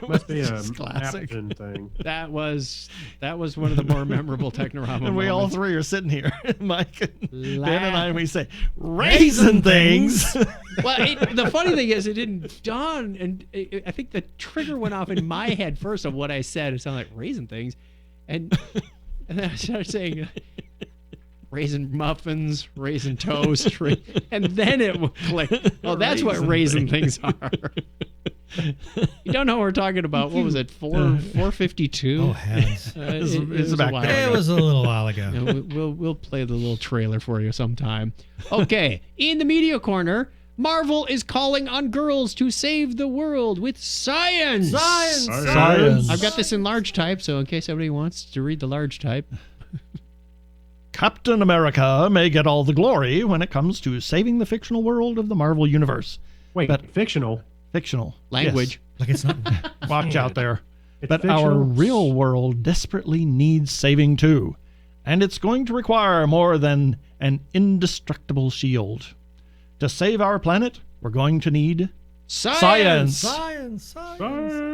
D: Must be a
C: classic.
D: Appleton thing.
A: That was one of the more memorable Technorama
C: And we all
A: moments.
C: three are sitting here, Mike, and
A: Laugh.
C: Ben and I, and we say, raisin things.
A: Well, the funny thing is, it didn't dawn, and I think the trigger went off in my head first of what I said. It sounded like raisin things, and then I started saying raisin muffins, raisin toast, and then it clicked. Oh, that's what raisin things are. You don't know what we're talking about. What was it? 452.
B: Oh, heavens.
A: It
C: It's
A: was a
C: back
A: while
C: there.
A: ago.
B: It was a little while ago.
A: Yeah, we'll play the little trailer for you sometime. Okay, in the media corner, Marvel is calling on girls to save the world with science.
C: Science.
A: I've got this in large type, so in case somebody wants to read the large type.
C: Captain America may get all the glory when it comes to saving the fictional world of the Marvel Universe.
D: Wait, fictional?
C: Fictional.
A: Language.
B: Like it's not.
C: Yes. Watch out there.
D: It's
C: But
D: fictional?
C: our real world desperately needs saving too. And it's going to require more than an indestructible shield. To save our planet, we're going to need science.
B: Science.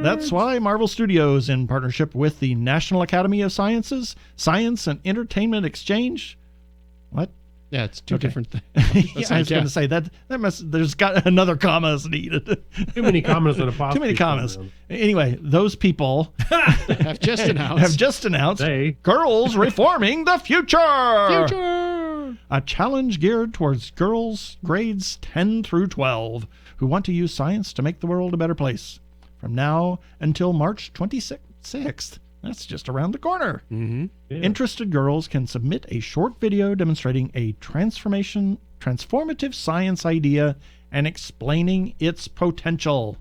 C: That's why Marvel Studios, in partnership with the National Academy of Sciences, Science and Entertainment Exchange. What?
A: Yeah, it's two
C: Okay.
A: different things.
C: Yeah, I was going to say that there's got another comma is needed.
D: Too many commas and apostrophes.
C: Too many commas. Anyway, those people
A: Have just announced.
C: Girls Reforming the Future.
A: Future.
C: A challenge geared towards girls grades 10 through 12 who want to use science to make the world a better place. From now until March 26th. That's just around the corner.
A: Mm-hmm.
D: Yeah.
C: Interested girls can submit a short video demonstrating a transformative science idea and explaining its potential.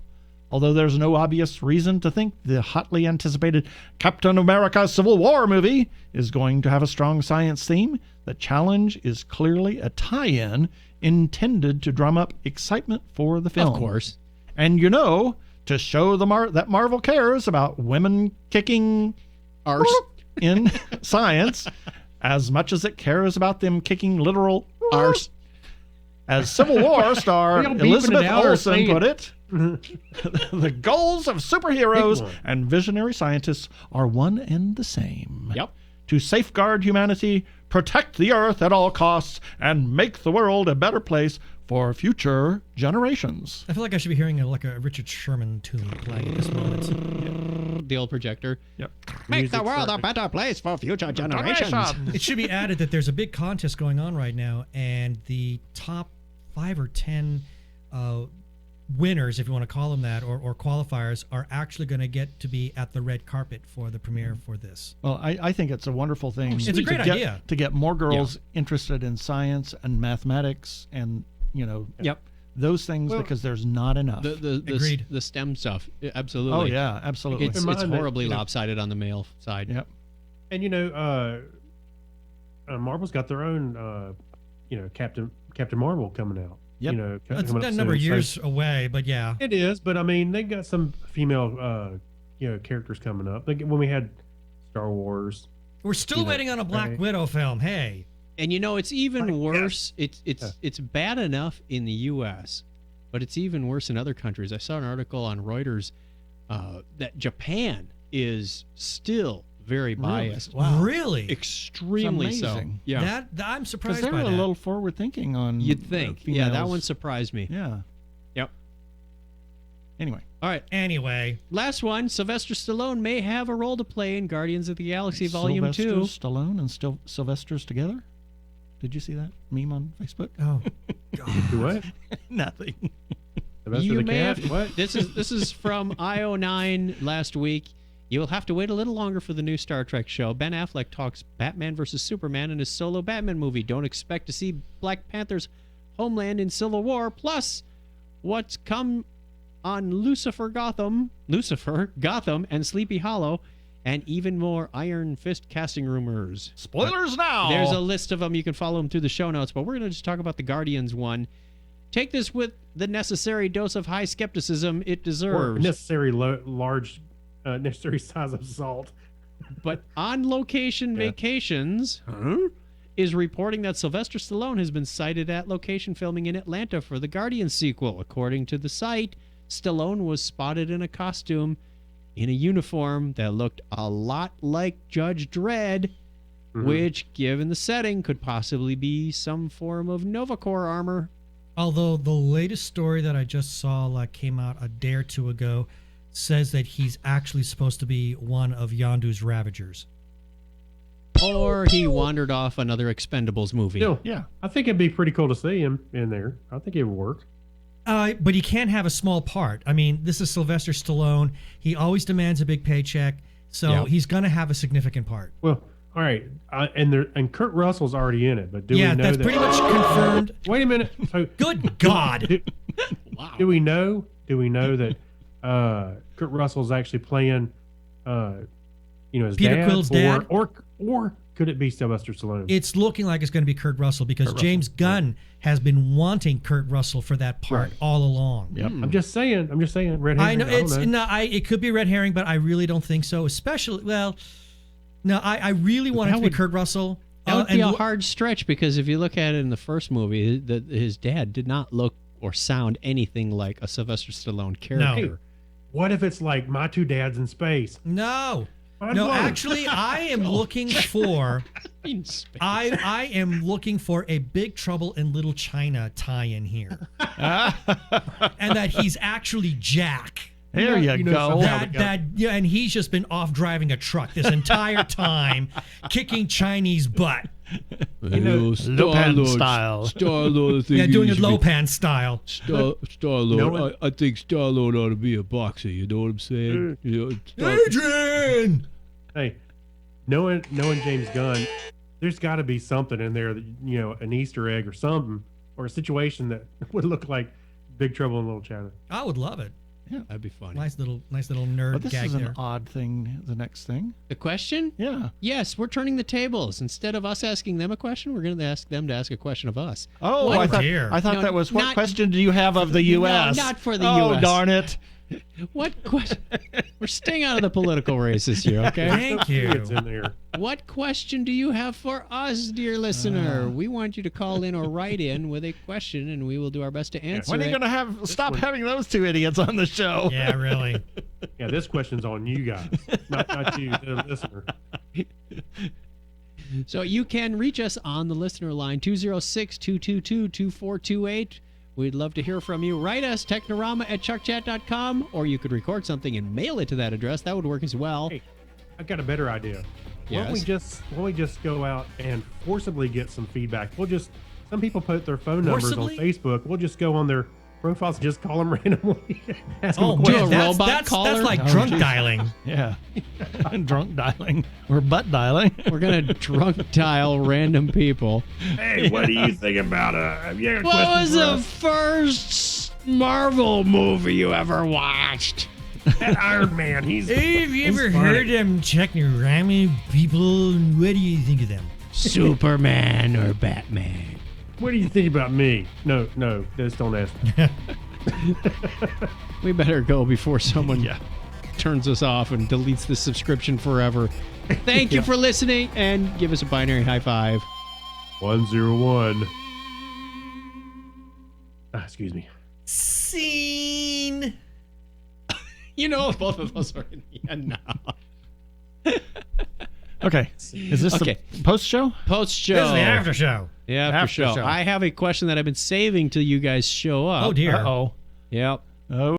C: Although there's no obvious reason to think the hotly anticipated Captain America Civil War movie is going to have a strong science theme, the challenge is clearly a tie-in intended to drum up excitement for the film.
A: Of course.
C: And to show that Marvel cares about women kicking
A: arse
C: in science as much as it cares about them kicking literal arse. As Civil War star Elizabeth Olsen put it, the goals of superheroes and visionary scientists are one and the same.
A: Yep.
C: To safeguard humanity, protect the earth at all costs, and make the world a better place for future generations.
B: I feel like I should be hearing a Richard Sherman tune playing at this moment.
A: The old projector.
C: Yep.
A: Make the world a better place for future generations.
B: It should be added that there's a big contest going on right now, and the top 5 or 10 winners, if you want to call them that, or qualifiers, are actually going to get to be at the red carpet for the premiere for this.
C: Well, I think it's a wonderful thing.
B: It's a great idea.
C: To get more girls interested in science and mathematics and, those things, because there's not enough.
B: Agreed.
A: The STEM stuff, absolutely.
C: Oh, yeah, absolutely.
A: It's horribly lopsided on the male side.
C: Yep.
D: And, Marvel's got their own, Captain Marvel coming out.
C: Yep.
B: It's a number of years away, but yeah.
D: It is, but I mean, they got some female, characters coming up. Like when we had Star Wars.
B: We're still waiting on a Black Widow film. Hey.
A: And it's even worse. It's bad enough in the U.S., but it's even worse in other countries. I saw an article on Reuters that Japan is still very biased.
B: Wow. Really?
A: Extremely so. Yeah.
B: I'm surprised
C: by
B: that.
C: They're a little forward thinking on.
A: You'd think. Yeah, that one surprised me.
C: Yeah.
A: Yep.
C: Anyway.
A: All right.
B: Anyway.
A: Last one. Sylvester Stallone may have a role to play in Guardians of the Galaxy Volume 2.
C: Sylvester Stallone and Sylvester's together? Did you see that meme on Facebook?
B: Oh, God.
D: What?
C: Nothing.
A: You may have. What? This is from IO9 last week. You'll have to wait a little longer for the new Star Trek show. Ben Affleck talks Batman versus Superman in his solo Batman movie. Don't expect to see Black Panther's homeland in Civil War. Plus, what's come on Lucifer, Gotham, and Sleepy Hollow, and even more Iron Fist casting rumors.
C: Spoilers now!
A: There's a list of them. You can follow them through the show notes, but we're going to just talk about the Guardians one. Take this with the necessary dose of high skepticism it deserves.
D: Or necessary large... necessary size of salt.
A: But On Location Vacations is reporting that Sylvester Stallone has been sighted at location filming in Atlanta for the Guardians sequel. According to the site, Stallone was spotted in a costume in a uniform that looked a lot like Judge Dredd, which, given the setting, could possibly be some form of Nova Corps armor.
B: Although the latest story that I just saw came out a day or two ago says that he's actually supposed to be one of Yondu's Ravagers.
A: Or he wandered off another Expendables movie.
C: Yeah.
D: I think it'd be pretty cool to see him in there. I think it would work.
B: But he can't have a small part. I mean, this is Sylvester Stallone. He always demands a big paycheck, so he's going to have a significant part.
D: Well, all right. And Kurt Russell's already in it, but do we know
B: that's pretty much confirmed.
D: Wait a minute. So,
B: good God.
A: Wow.
D: Do we know that Kurt Russell's actually playing, his
B: Peter
D: dad,
B: Quill's dad,
D: or could it be Sylvester Stallone?
B: It's looking like it's going to be Kurt Russell because James Gunn has been wanting Kurt Russell for that part all along.
C: Yep.
D: I'm just saying, red herring.
B: I know it could be a red herring, but I really don't think so. Especially, I really want it to be Kurt Russell.
A: That would be a hard stretch because if you look at it in the first movie, his dad did not look or sound anything like a Sylvester Stallone character.
D: No. What if it's like My Two Dads in Space?
B: No, actually, I am looking for. I am looking for a Big Trouble in Little China tie-in here, and that he's actually Jack.
C: There you go.
B: And he's just been off driving a truck this entire time, kicking Chinese butt.
C: Lopan style.
F: Star-Lord,
B: doing it Lopan style.
F: Star-Lord, I think Star-Lord ought to be a boxer. You know what I'm saying?
B: Adrian!
D: Hey, knowing James Gunn, there's got to be something in there that an Easter egg or something, or a situation that would look like Big Trouble in Little China.
B: I would love it.
C: Yeah,
A: that'd be funny.
B: Nice little nerd
C: But this
B: gag
C: is
B: there.
C: an odd thing. The next thing.
A: The question?
C: Yeah.
A: Yes, we're turning the tables. Instead of us asking them a question, we're going to ask them to ask a question of us.
C: Oh,
B: Oh,
C: I thought
B: dear.
C: that
A: No,
C: was what
A: not-
C: question do you have of the U.S.?
A: No, not for the
C: Oh,
A: US.
C: darn it!
A: What question? We're staying out of the political races here, okay?
B: Thank you.
D: It's in there.
A: What question do you have for us, dear listener? We want you to call in or write in with a question, and we will do our best to answer
C: When are you
A: it.
C: going to stop having those two idiots on the show?
B: Yeah, really.
D: Yeah, this question's on you guys, not you, the listener.
A: So you can reach us on the listener line, 206-222-2428. We'd love to hear from you. Write us, technorama@chuckchat.com, or you could record something and mail it to that address. That would work as well.
D: Hey, I got a better idea. Why don't
A: Yes.
D: we just go out and forcibly get some feedback? Some people put their phone numbers
B: Forcibly?
D: on Facebook. We'll just go on their profiles and just call them randomly. Ask
B: Oh,
D: them
A: Do
B: man,
A: a
D: questions.
A: robot
B: that's
A: caller?
B: like
C: Oh,
B: drunk
C: geez.
B: dialing.
C: Yeah. Drunk dialing or butt dialing.
A: We're going to drunk dial random people.
D: Hey, what do you think about have you got a
A: What
D: question
A: was
D: for
A: the
D: us?
A: first Marvel movie you ever watched?
D: That Iron Man? He's
B: Have you
D: he's
B: ever
D: funny.
B: heard them Technorama people? What do you think of them?
A: Superman or Batman?
D: What do you think about me? No, just don't ask me.
A: We better go before someone turns us off and deletes the subscription forever. Thank you for listening, and give us a binary high five.
D: 101. Excuse me.
B: Scene.
A: You know both of those are in the end now.
C: Okay. Is this
A: Okay.
C: the post show?
A: Post show.
B: This is the after show.
A: The after
C: After
A: show.
C: show.
A: I have a question that I've been saving till you guys show up.
B: Oh, dear.
C: Uh-oh.
A: Yep.
C: Oh.